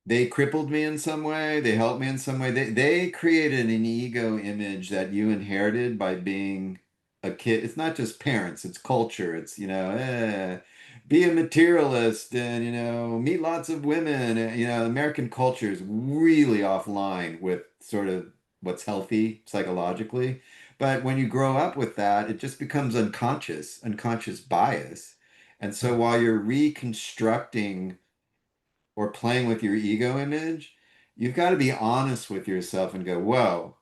[SPEAKER 1] they crippled me in some way, they helped me in some way. They created an ego image that you inherited by being a kid. It's not just parents, it's culture. It's, you know, be a materialist and, you know, meet lots of women. You know, American culture is really offline with sort of what's healthy psychologically. But when you grow up with that, it just becomes unconscious bias. And so while you're reconstructing or playing with your ego image, you've got to be honest with yourself and go, whoa,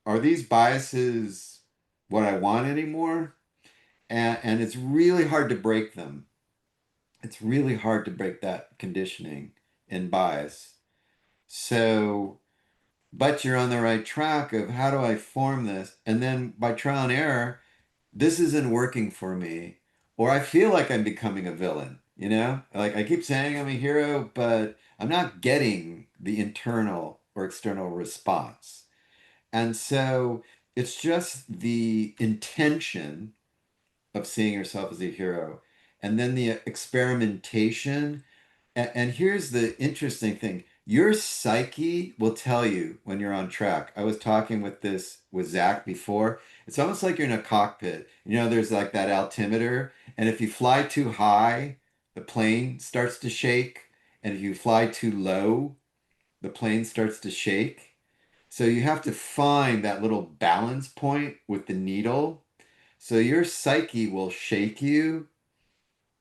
[SPEAKER 1] are these biases what I want anymore? And it's really hard to break them. It's really hard to break that conditioning and bias. So, but you're on the right track of, how do I form this? And then by trial and error, this isn't working for me, or I feel like I'm becoming a villain, you know? Like I keep saying I'm a hero, but I'm not getting the internal or external response. And so it's just the intention of seeing yourself as a hero, and then the experimentation. And here's the interesting thing. Your psyche will tell you when you're on track. I was talking with Zach before. It's almost like you're in a cockpit. You know, there's like that altimeter, and if you fly too high, the plane starts to shake, and if you fly too low, the plane starts to shake. So you have to find that little balance point with the needle. So your psyche will shake you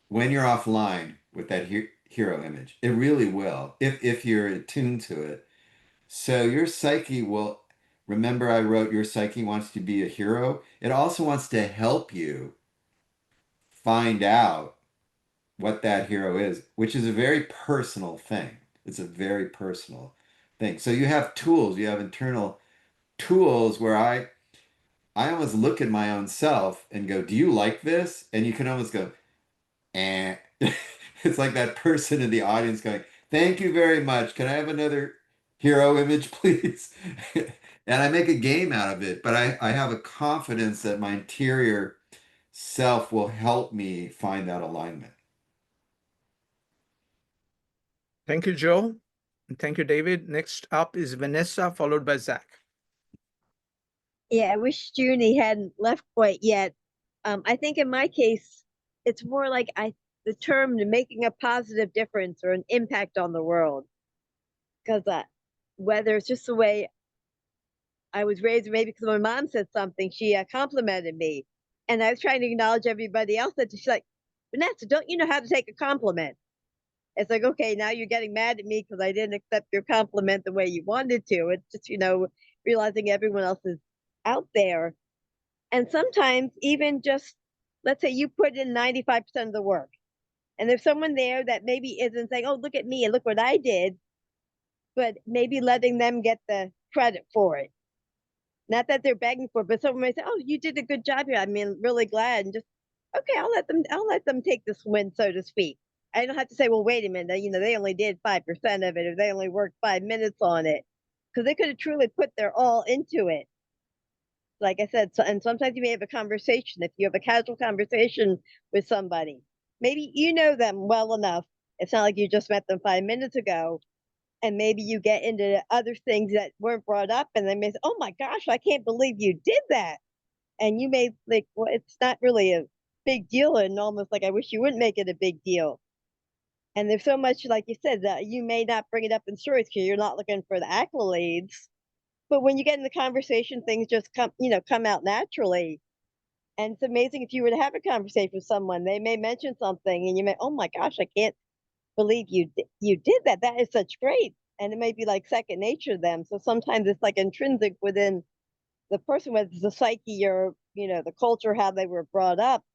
[SPEAKER 1] when you're offline with that hero image. It really will, if you're attuned to it. So your psyche will, remember I wrote your psyche wants to be a hero. It also wants to help you find out what that hero is, which is a very personal thing. It's a very personal thing. So you have tools, you have internal tools where I almost look at my own self and go, do you like this? And you can almost go, and it's like that person in the audience going, thank you very much. Can I have another hero image, please? And I make a game out of it, but I have a confidence that my interior self will help me find that alignment.
[SPEAKER 2] Thank you, Joe. And thank you, David. Next up is Vanessa, followed by Zach.
[SPEAKER 4] Yeah, I wish Junie hadn't left quite yet. I think in my case, it's more like the term making a positive difference or an impact on the world. Because whether it's just the way I was raised, maybe because my mom said something, she complimented me. And I was trying to acknowledge everybody else that she's like, Vanessa, don't you know how to take a compliment? It's like, okay, now you're getting mad at me because I didn't accept your compliment the way you wanted to. It's just, realizing everyone else is out there. And sometimes even just, let's say you put in 95% of the work, and there's someone there that maybe isn't saying, oh, look at me and look what I did, but maybe letting them get the credit for it. Not that they're begging for it, but someone may say, oh, you did a good job here. I mean, really glad. And just, okay, I'll let them take this win, so to speak. I don't have to say, well, wait a minute, they only did 5% of it, or they only worked 5 minutes on it. Because they could have truly put their all into it. Like I said, and sometimes you may have a conversation. If you have a casual conversation with somebody, maybe you know them well enough. It's not like you just met them 5 minutes ago, and maybe you get into other things that weren't brought up, and they may say, "Oh my gosh, I can't believe you did that," and you may like, "Well, it's not really a big deal," and almost like, "I wish you wouldn't make it a big deal." And there's so much, like you said, that you may not bring it up in stories because you're not looking for the accolades. But when you get in the conversation, things just come out naturally. And it's amazing if you were to have a conversation with someone, they may mention something, and you may, oh my gosh, I can't believe you did that. That is such great, and it may be like second nature to them. So sometimes it's like intrinsic within the person, whether it's the psyche or the culture, how they were brought up.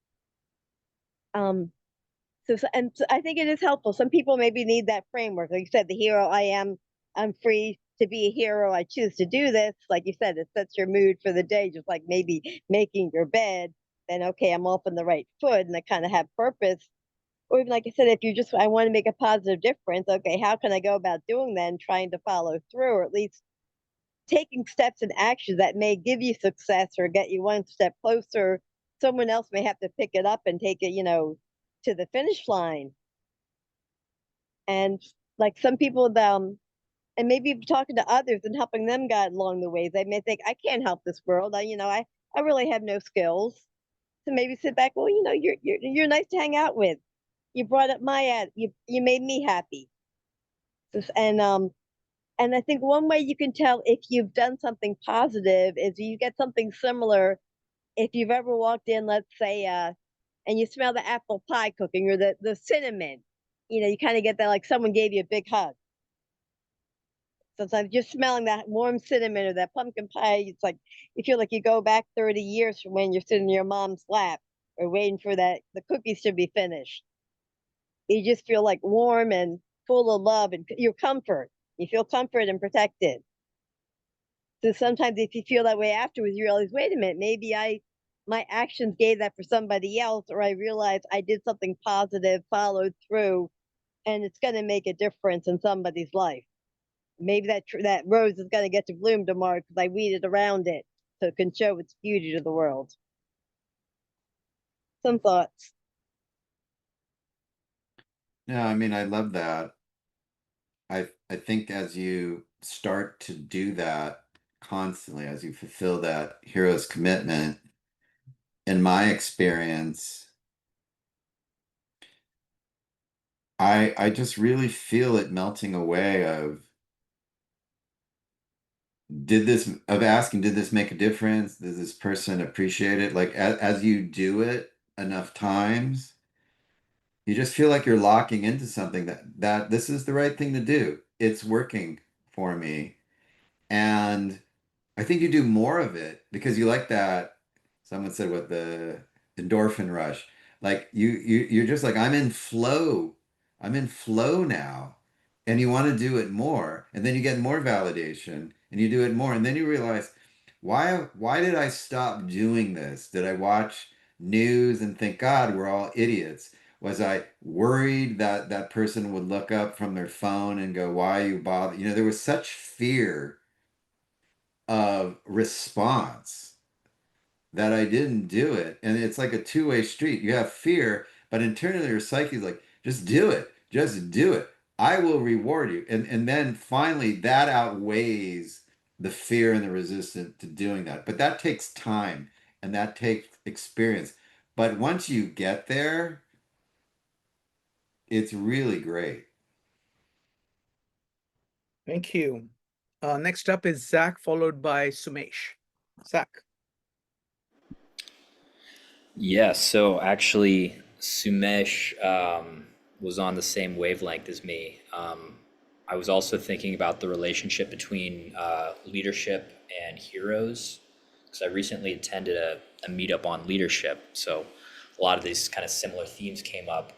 [SPEAKER 4] So I think it is helpful. Some people maybe need that framework. Like you said, the hero I am, I'm free to be a hero. I choose to do this. Like you said, it sets your mood for the day, just like maybe making your bed. Then, okay, I'm off on the right foot and I kind of have purpose. Or even like I said, if you just, I want to make a positive difference, okay, how can I go about doing that and trying to follow through, or at least taking steps and actions that may give you success or get you one step closer. Someone else may have to pick it up and take it, to the finish line. And like some people, and maybe talking to others and helping them guide along the way, they may think, I can't help this world. I really have no skills. So maybe sit back. Well, you're nice to hang out with. You brought up my ad. You made me happy. And I think one way you can tell if you've done something positive is you get something similar. If you've ever walked in, let's say, and you smell the apple pie cooking or the cinnamon, you kind of get that like someone gave you a big hug. Sometimes just smelling that warm cinnamon or that pumpkin pie, it's like you feel like you go back 30 years from when you're sitting in your mom's lap or waiting for the cookies to be finished. You just feel like warm and full of love and your comfort. You feel comfort and protected. So sometimes if you feel that way afterwards, you realize, wait a minute, maybe my actions gave that for somebody else, or I realized I did something positive, followed through, and it's going to make a difference in somebody's life. Maybe that rose is going to get to bloom tomorrow because I weeded around it so it can show its beauty to the world. Some thoughts.
[SPEAKER 1] No, I mean, I love that. I think as you start to do that constantly, as you fulfill that hero's commitment, in my experience, I just really feel it melting away of asking, did this make a difference? Does this person appreciate it? Like as you do it enough times, you just feel like you're locking into something that this is the right thing to do. It's working for me. And I think you do more of it because you like that. Someone said what the endorphin rush. Like you're just like, I'm in flow. I'm in flow now. And you want to do it more. And then you get more validation and you do it more. And then you realize, why did I stop doing this? Did I watch news and think, God, we're all idiots? Was I worried that that person would look up from their phone and go, why are you bothered? There was such fear of response that I didn't do it. And it's like a two-way street. You have fear, but internally your psyche's like, just do it. Just do it. I will reward you. And then finally that outweighs the fear and the resistance to doing that. But that takes time and that takes experience. But once you get there, it's really great.
[SPEAKER 2] Thank you. Next up is Zach, followed by Sumesh. Zach.
[SPEAKER 6] Yeah, so actually, Sumesh was on the same wavelength as me. I was also thinking about the relationship between leadership and heroes, because I recently attended a meetup on leadership. So a lot of these kind of similar themes came up.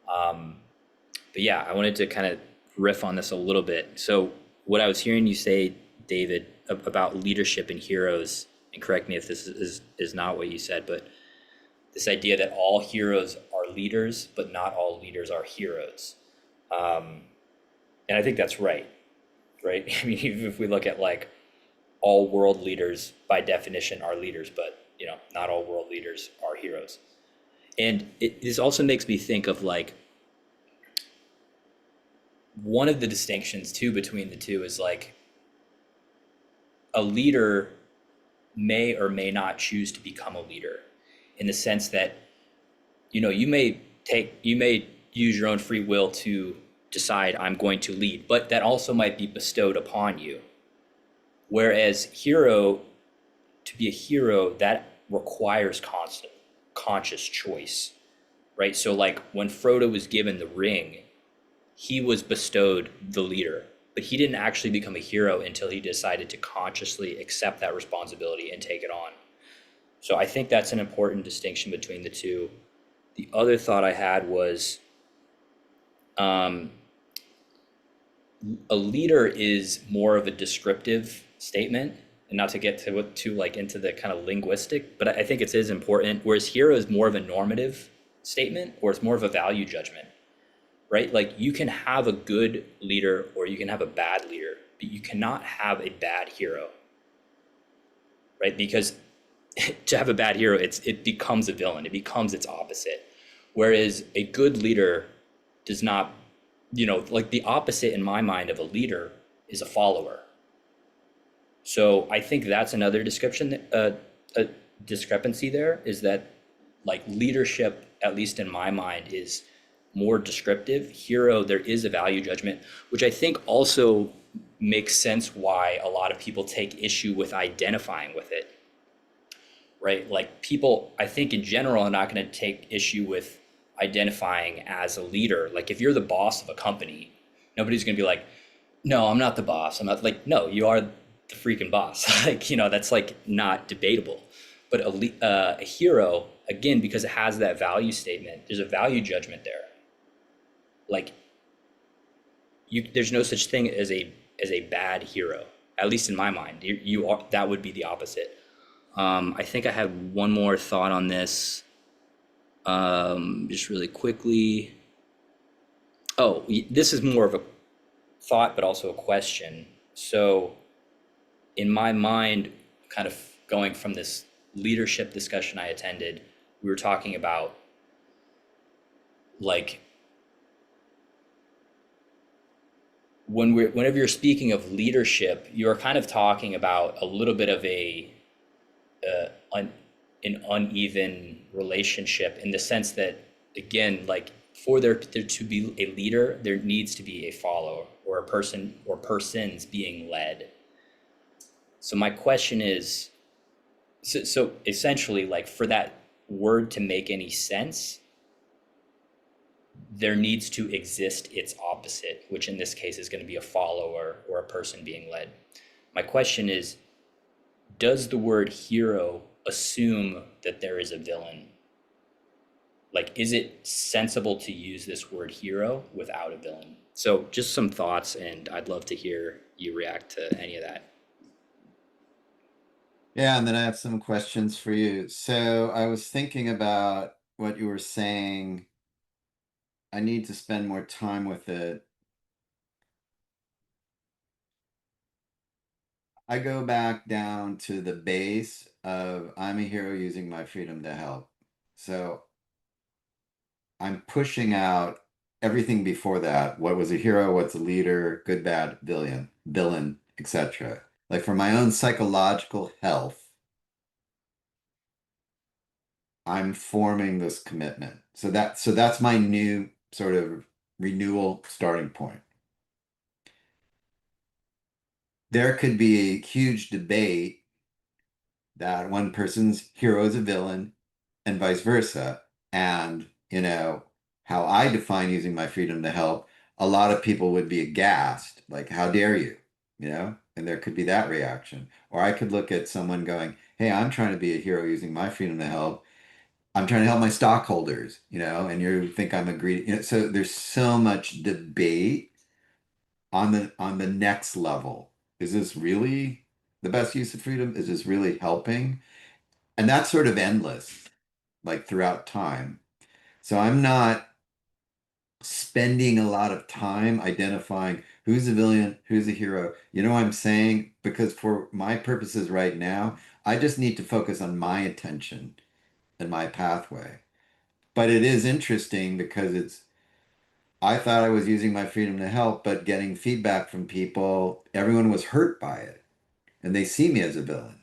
[SPEAKER 6] But yeah, I wanted to kind of riff on this a little bit. So what I was hearing you say, David, about leadership and heroes, and correct me if this is not what you said, but this idea that all heroes are leaders, but not all leaders are heroes. And I think that's right? I mean, even if we look at like all world leaders by definition are leaders, but not all world leaders are heroes. And this also makes me think of like, one of the distinctions too between the two is like a leader may or may not choose to become a leader, in the sense that you may use your own free will to decide I'm going to lead, but that also might be bestowed upon you. Whereas to be a hero, that requires constant conscious choice, right? So like when Frodo was given the ring, he was bestowed the leader, but he didn't actually become a hero until he decided to consciously accept that responsibility and take it on. So I think that's an important distinction between the two. The other thought I had was a leader is more of a descriptive statement, and not to get too like into the kind of linguistic, but I think it is important, whereas hero is more of a normative statement, or it's more of a value judgment. Right? Like you can have a good leader or you can have a bad leader, but you cannot have a bad hero, right? Because to have a bad hero, it becomes a villain. It becomes its opposite. Whereas a good leader does not, like the opposite in my mind of a leader is a follower. So I think that's another description, a discrepancy there, is that like leadership, at least in my mind, is more descriptive. Hero, there is a value judgment, which I think also makes sense why a lot of people take issue with identifying with it, right? Like people, I think in general, are not going to take issue with identifying as a leader. Like if you're the boss of a company, nobody's going to be like, no, I'm not the boss. I'm not. Like, no, you are the freaking boss. Like, that's like not debatable. But a hero, again, because it has that value statement, there's a value judgment there. Like there's no such thing as a bad hero, at least in my mind. You are, that would be the opposite. I think I had one more thought on this, just really quickly. Oh, this is more of a thought, but also a question. So in my mind, kind of going from this leadership discussion I attended, we were talking about like, whenever you're speaking of leadership, you're kind of talking about a little bit of an uneven relationship, in the sense that, again, like for there to be a leader, there needs to be a follower, or a person or persons being led. So my question is, so essentially, like for that word to make any sense, there needs to exist its opposite, which in this case is going to be a follower or a person being led. My question is, does the word hero assume that there is a villain? Like, is it sensible to use this word hero without a villain? So just some thoughts, and I'd love to hear you react to any of that.
[SPEAKER 1] Yeah, and then I have some questions for you. So I was thinking about what you were saying. I need to spend more time with it. I go back down to the base of I'm a hero using my freedom to help. So I'm pushing out everything before that. What was a hero? What's a leader? Good, bad, villain, etc. Like for my own psychological health, I'm forming this commitment. So that's my new sort of renewal starting point. There could be a huge debate that one person's hero is a villain and vice versa. And, how I define using my freedom to help, a lot of people would be aghast, like, how dare you? And there could be that reaction. Or I could look at someone going, hey, I'm trying to be a hero using my freedom to help. I'm trying to help my stockholders, and you think I'm a greedy, so there's so much debate on the next level. Is this really the best use of freedom? Is this really helping? And that's sort of endless, like throughout time. So I'm not spending a lot of time identifying who's a villain, who's a hero. You know what I'm saying? Because for my purposes right now, I just need to focus on my attention and my pathway. But it is interesting because I thought I was using my freedom to help, but getting feedback from people, everyone was hurt by it and they see me as a villain.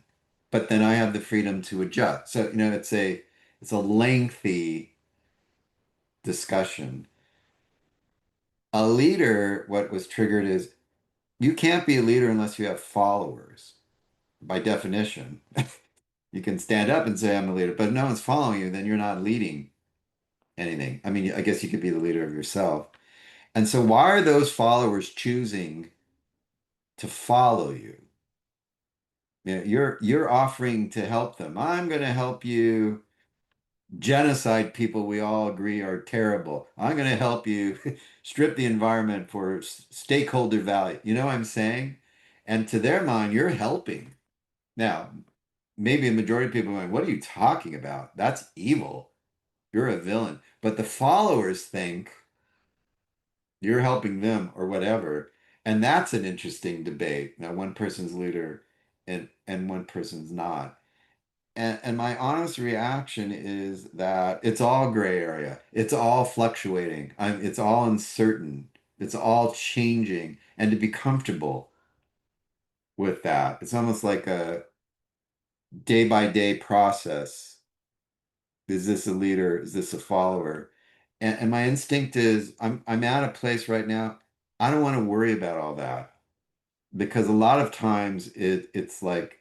[SPEAKER 1] But then I have the freedom to adjust. So, it's a lengthy discussion. A leader, what was triggered is you can't be a leader unless you have followers. By definition, you can stand up and say, I'm a leader, but if no one's following you, then you're not leading anything. I mean, I guess you could be the leader of yourself. And so, why are those followers choosing to follow you? You're offering to help them. I'm going to help you genocide people we all agree are terrible. I'm going to help you strip the environment for stakeholder value. You know what I'm saying? And to their mind, you're helping. Now, maybe a majority of people are going, what are you talking about? That's evil. You're a villain. But the followers think you're helping them or whatever. And that's an interesting debate. Now, one person's leader and one person's not. And my honest reaction is that it's all gray area. It's all fluctuating. It's all uncertain. It's all changing. And to be comfortable with that, it's almost like a day by day process. Is this a leader? Is this a follower? And my instinct is I'm at a place right now. I don't want to worry about all that because a lot of times it's like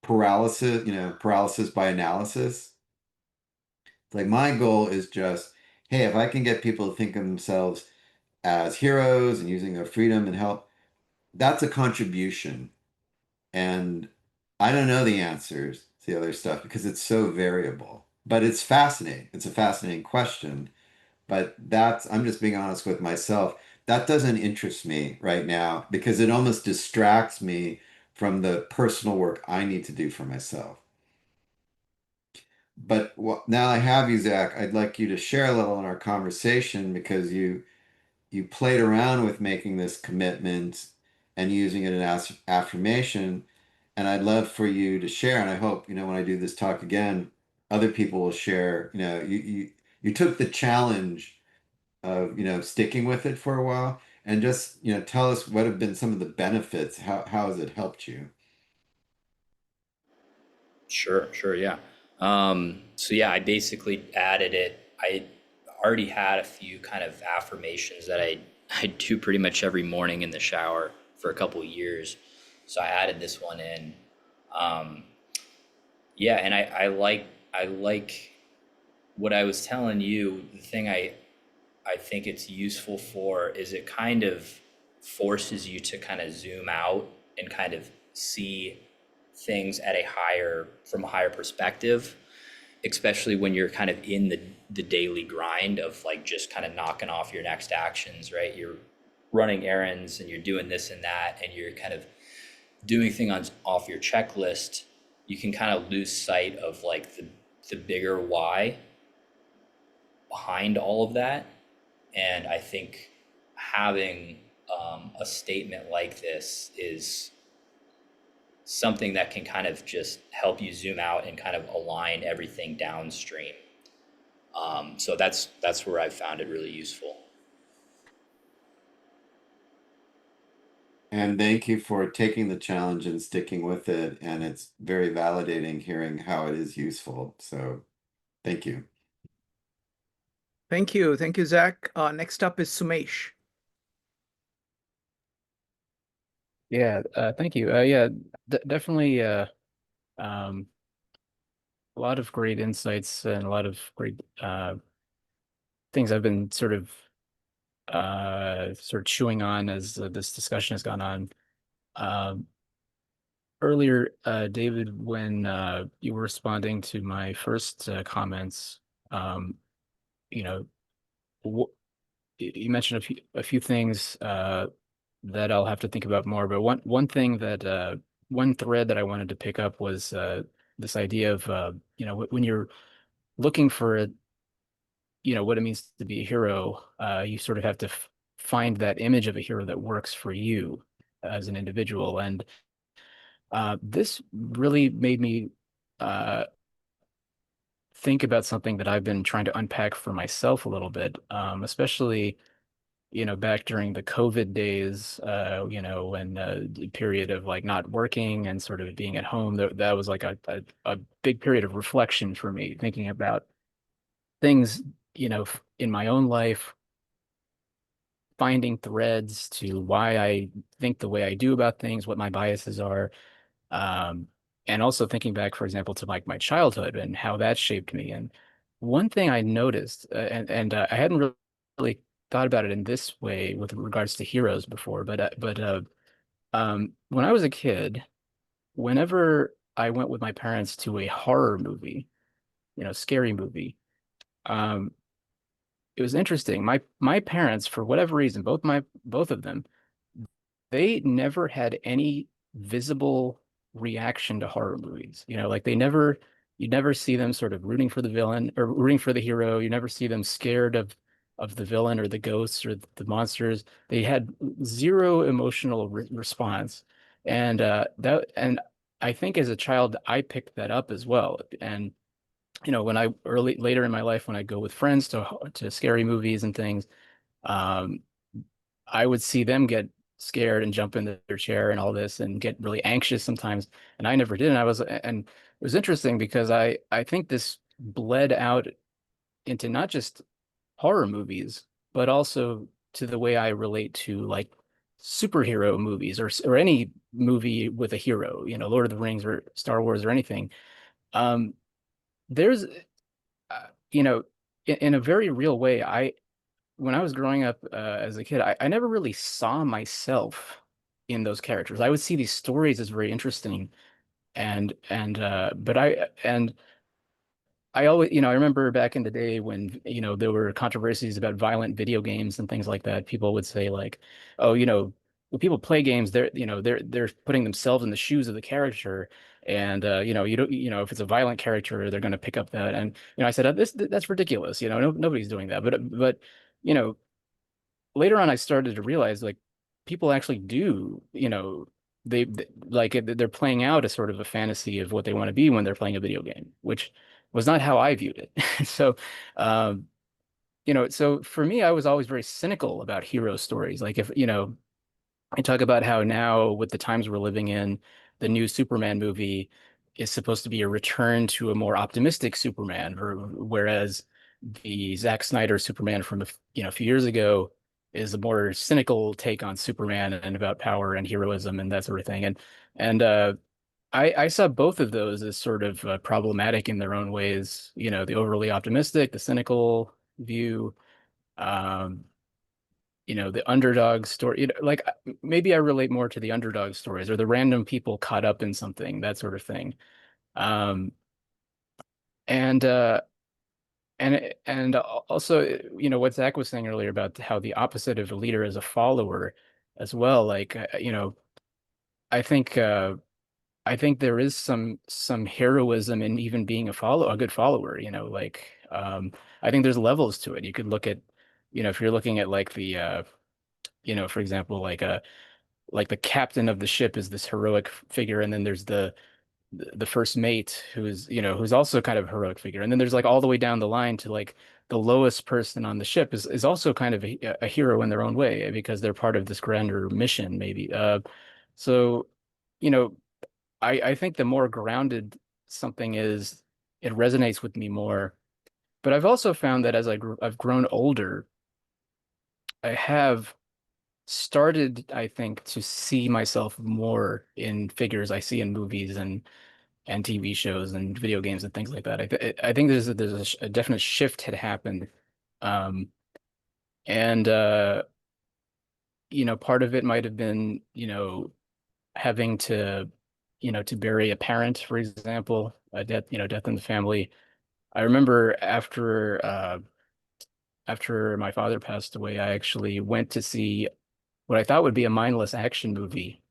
[SPEAKER 1] paralysis, paralysis by analysis. Like my goal is just, hey, if I can get people to think of themselves as heroes and using their freedom and help, that's a contribution. And I don't know the answers to the other stuff because it's so variable. But it's fascinating. It's a fascinating question. But I'm just being honest with myself. That doesn't interest me right now because it almost distracts me from the personal work I need to do for myself. But now I have you, Zach. I'd like you to share a little in our conversation because you played around with making this commitment and using it as affirmation. And I'd love for you to share. And I hope, when I do this talk again, other people will share. You took the challenge of, sticking with it for a while and just, tell us what have been some of the benefits. How has it helped you?
[SPEAKER 6] Sure, yeah. So yeah, I basically added it. I already had a few kind of affirmations that I do pretty much every morning in the shower for a couple of years. So I added this one in. Um, yeah, and I like what I was telling you. The thing I think it's useful for is it kind of forces you to kind of zoom out and kind of see things from a higher perspective, especially when you're kind of in the daily grind of like just kind of knocking off your next actions, right? You're running errands and you're doing this and that, and you're kind of doing things off your checklist. You can kind of lose sight of like the bigger why behind all of that. And I think having a statement like this is something that can kind of just help you zoom out and kind of align everything downstream. So that's where I found it really useful.
[SPEAKER 1] And thank you for taking the challenge and sticking with it. And it's very validating hearing how it is useful. So thank you.
[SPEAKER 2] Thank you. Thank you, Zach. Next up is Sumesh.
[SPEAKER 8] Yeah, thank you. Yeah, definitely um, a lot of great insights and a lot of great things I've been sort of chewing on as this discussion has gone on. Um, Earlier, David, when you were responding to my first comments, um, you know, you mentioned a few things that I'll have to think about more. But one thing that one thread that I wanted to pick up was this idea of when you're looking for what it means to be a hero, you sort of have to find that image of a hero that works for you as an individual. And this really made me uh, think about something that I've been trying to unpack for myself a little bit, especially back during the COVID days, when the period of like not working and sort of being at home, that was like a big period of reflection for me, thinking about things, in my own life, finding threads to why I think the way I do about things, what my biases are, um, and also thinking back, for example, to like my childhood and how that shaped me. And one thing I noticed, and I hadn't really thought about it in this way with regards to heroes before, but when I was a kid, whenever I went with my parents to a horror movie, scary movie, um, it was interesting. My parents, for whatever reason, both of them, they never had any visible reaction to horror movies. Like you never see them sort of rooting for the villain or rooting for the hero. You never see them scared of the villain or the ghosts or the monsters. They had zero emotional response. And I think as a child, I picked that up as well. And when I later in my life, when I go with friends to scary movies and things, um, I would see them get scared and jump in their chair and all this and get really anxious sometimes. And I never did. And it was interesting because I think this bled out into not just horror movies, but also to the way I relate to like superhero movies or any movie with a hero, Lord of the Rings or Star Wars or anything. Um, there's, you know, in a very real way, when I was growing up as a kid, I never really saw myself in those characters. I would see these stories as very interesting, and I always, I remember back in the day when, there were controversies about violent video games and things like that. People would say like, oh, when people play games, they're putting themselves in the shoes of the character. And you don't, if it's a violent character, they're going to pick up that. And I said, that's ridiculous. Nobody's doing that. But you know, later on I started to realize like people actually do, they're playing out a sort of a fantasy of what they want to be when they're playing a video game, which was not how I viewed it. So, um, so for me, I was always very cynical about hero stories. Like if, I talk about how now with the times we're living in, the new Superman movie is supposed to be a return to a more optimistic Superman, whereas the Zack Snyder Superman from a few years ago is a more cynical take on Superman and about power and heroism and that sort of thing. And I saw both of those as sort of problematic in their own ways. The overly optimistic, the cynical view. Um, the underdog story, like maybe I relate more to the underdog stories or the random people caught up in something, that sort of thing. Um, and uh, and also, what Zach was saying earlier about how the opposite of a leader is a follower as well. Like, I think I think there is some heroism in even being a good follower. Like I think there's levels to it. You could look at, if you're looking at like the for example, like the captain of the ship is this heroic figure, and then there's the first mate who's, you know, who's also kind of a heroic figure. And then there's like all the way down the line to like the lowest person on the ship is also kind of a hero in their own way because they're part of this grander mission, maybe. So, you know, I think the more grounded something is, it resonates with me more. But I've also found that as I've grown older, I have started, I think, to see myself more in figures I see in movies and TV shows and video games and things like that. I think there's a definite shift had happened, um, and you know, part of it might have been, you know, having to, you know, to bury a parent, for example, a death, you know, death in the family. I remember after my father passed away, I actually went to see what I thought would be a mindless action movie.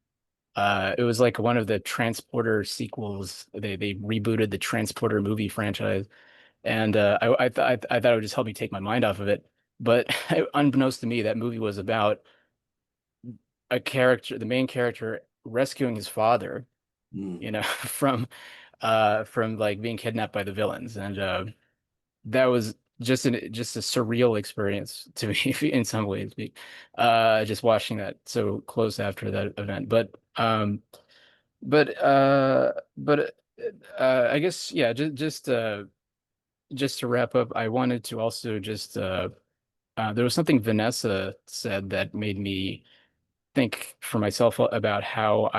[SPEAKER 8] It was like one of the Transporter sequels. They rebooted the Transporter movie franchise, and I thought it would just help me take my mind off of it. But unbeknownst to me, that movie was about a character, the main character, rescuing his father,
[SPEAKER 1] Mm.
[SPEAKER 8] you know, from like being kidnapped by the villains, and that was just a surreal experience to me in some ways, just watching that so close after that event. But I guess yeah, just to wrap up, I wanted to also just there was something Vanessa said that made me think for myself about how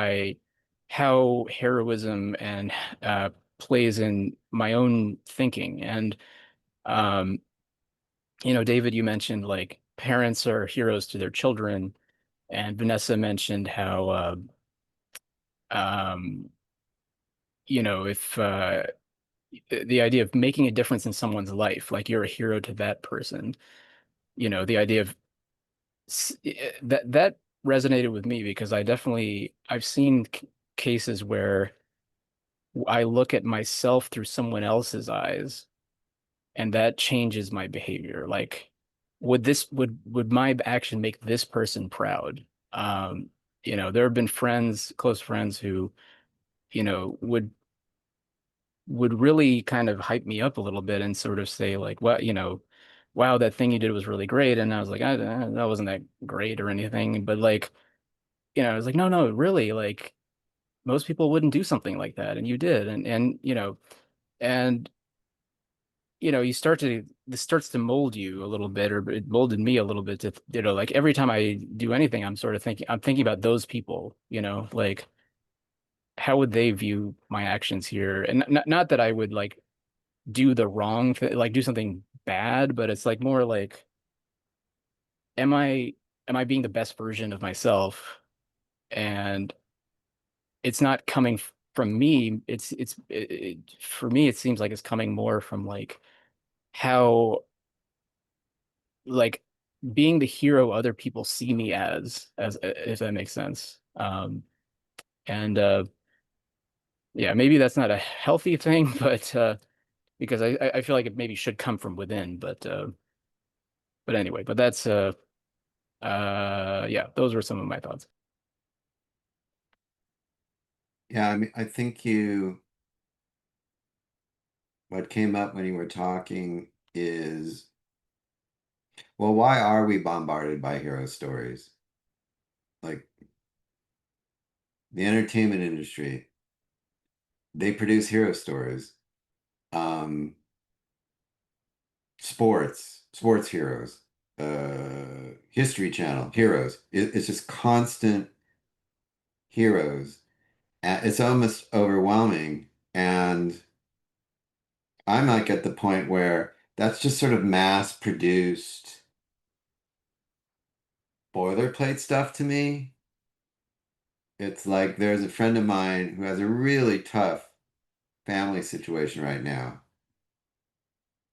[SPEAKER 8] heroism and plays in my own thinking. And um you know, David, you mentioned like parents are heroes to their children, and Vanessa mentioned how um you know, if the idea of making a difference in someone's life, like you're a hero to that person, you know, the idea of that resonated with me because I've seen cases where I look at myself through someone else's eyes, and that changes my behavior. Like, would my action make this person proud? You know, there have been friends, close friends who, you know, would really kind of hype me up a little bit and sort of say like, well, you know, wow, that thing you did was really great. And I was like, that wasn't that great or anything. But like, you know, I was like, no, no, really, like most people wouldn't do something like that, and you did. And and you know, this starts to mold you a little bit, or it molded me a little bit to, you know, like every time I do anything, I'm thinking about those people, you know, like how would they view my actions here? And not that I would like do the wrong thing, like do something bad, but it's like more like, am I am I being the best version of myself? And it's not coming from me. For me, it seems like it's coming more from like how like being the hero other people see me as if that makes sense. And yeah, maybe that's not a healthy thing, but because I feel like it maybe should come from within, but anyway, but that's yeah, those were some of my thoughts.
[SPEAKER 1] Yeah, I mean, I think what came up when you were talking is, well, why are we bombarded by hero stories? Like the entertainment industry, they produce hero stories. Um, sports heroes, History Channel heroes. It's just constant heroes. And it's almost overwhelming. And I'm like at the point where that's just sort of mass produced boilerplate stuff to me. It's like there's a friend of mine who has a really tough family situation right now.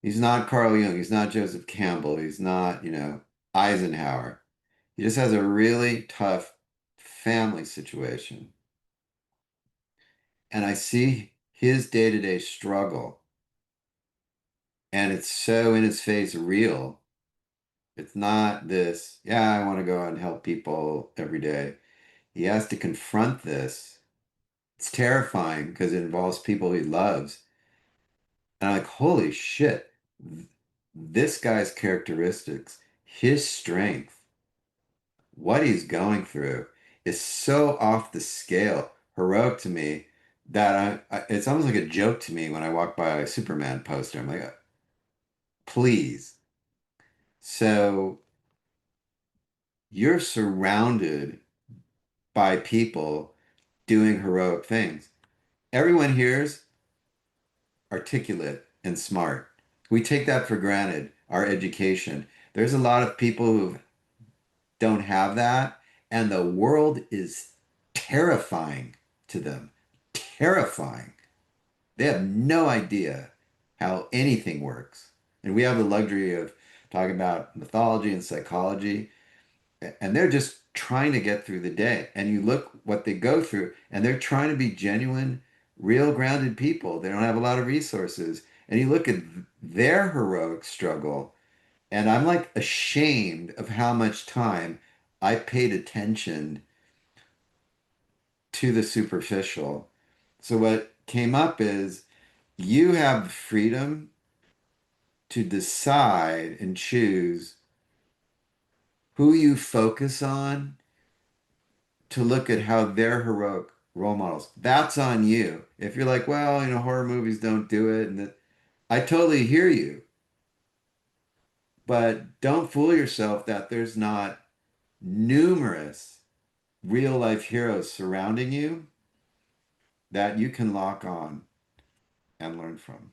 [SPEAKER 1] He's not Carl Jung, he's not Joseph Campbell, he's not, Eisenhower. He just has a really tough family situation. And I see his day-to-day struggle, and it's so in his face real. It's not this, yeah, I want to go out and help people every day. He has to confront this It's terrifying because it involves people he loves. And I'm like, holy shit, this guy's characteristics, his strength, what he's going through is so off the scale, heroic to me that it's almost like a joke to me when I walk by a Superman poster. I'm like, please. So you're surrounded by people doing heroic things. Everyone here's articulate and smart. We take that for granted, our education. There's a lot of people who don't have that, and the world is terrifying to them. Terrifying. They have no idea how anything works. And we have the luxury of talking about mythology and psychology, and they're just trying to get through the day. And you look what they go through, and they're trying to be genuine, real grounded people. They don't have a lot of resources. And you look at their heroic struggle, and I'm like ashamed of how much time I paid attention to the superficial. So what came up is you have the freedom to decide and choose who you focus on, to look at how they're heroic role models. That's on you. If you're like, well, horror movies don't do it, and that, I totally hear you. But don't fool yourself that there's not numerous real life heroes surrounding you that you can lock on and learn from.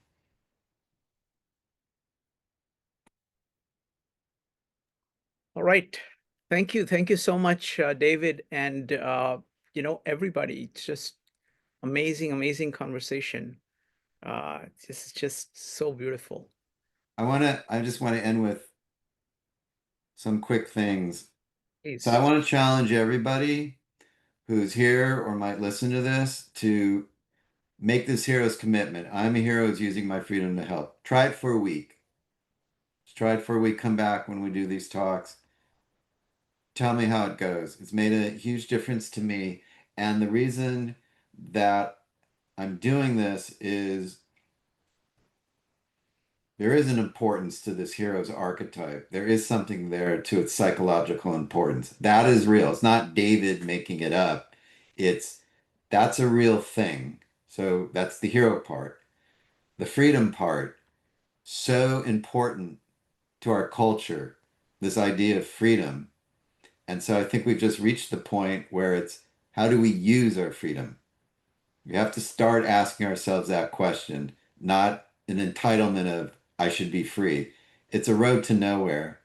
[SPEAKER 2] All right. Thank you. Thank you so much, David, and everybody. It's just amazing, amazing conversation. This is just so beautiful.
[SPEAKER 1] I just want to end with some quick things. So I
[SPEAKER 2] Please.
[SPEAKER 1] want to challenge everybody who's here or might listen to this to make this hero's commitment. I'm a hero who's using my freedom to help. Try it for a week. Just try it for a week. Come back when we do these talks. Tell me how it goes. It's made a huge difference to me. And the reason that I'm doing this is there is an importance to this hero's archetype. There is something there to its psychological importance. That is real. It's not David making it up. That's a real thing. So that's the hero part. The freedom part, so important to our culture, this idea of freedom. And so I think we've just reached the point where it's how do we use our freedom? We have to start asking ourselves that question, not an entitlement of I should be free. It's a road to nowhere.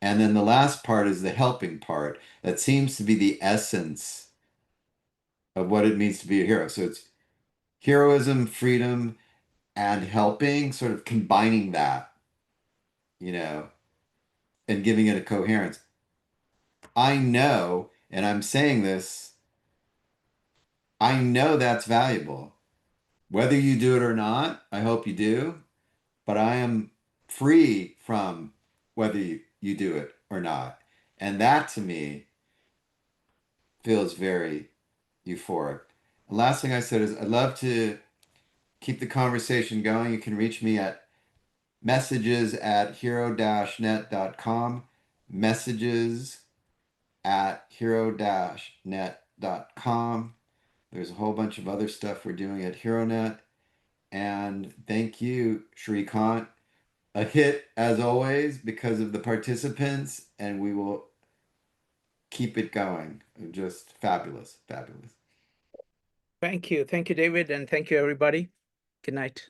[SPEAKER 1] And then the last part is the helping part that seems to be the essence of what it means to be a hero. So it's heroism, freedom, and helping, sort of combining that, and giving it a coherence. I know, and I'm saying this, I know that's valuable. Whether you do it or not, I hope you do, but I am free from whether you do it or not. And that to me feels very euphoric. The last thing I said is I'd love to keep the conversation going. You can reach me at messages@hero-net.com, messages@hero-net.com. There's a whole bunch of other stuff we're doing at HeroNet. And thank you, Shrikant. A hit as always because of the participants, and we will keep it going. Just fabulous, fabulous.
[SPEAKER 2] Thank you. Thank you, David, and thank you, everybody. Good night.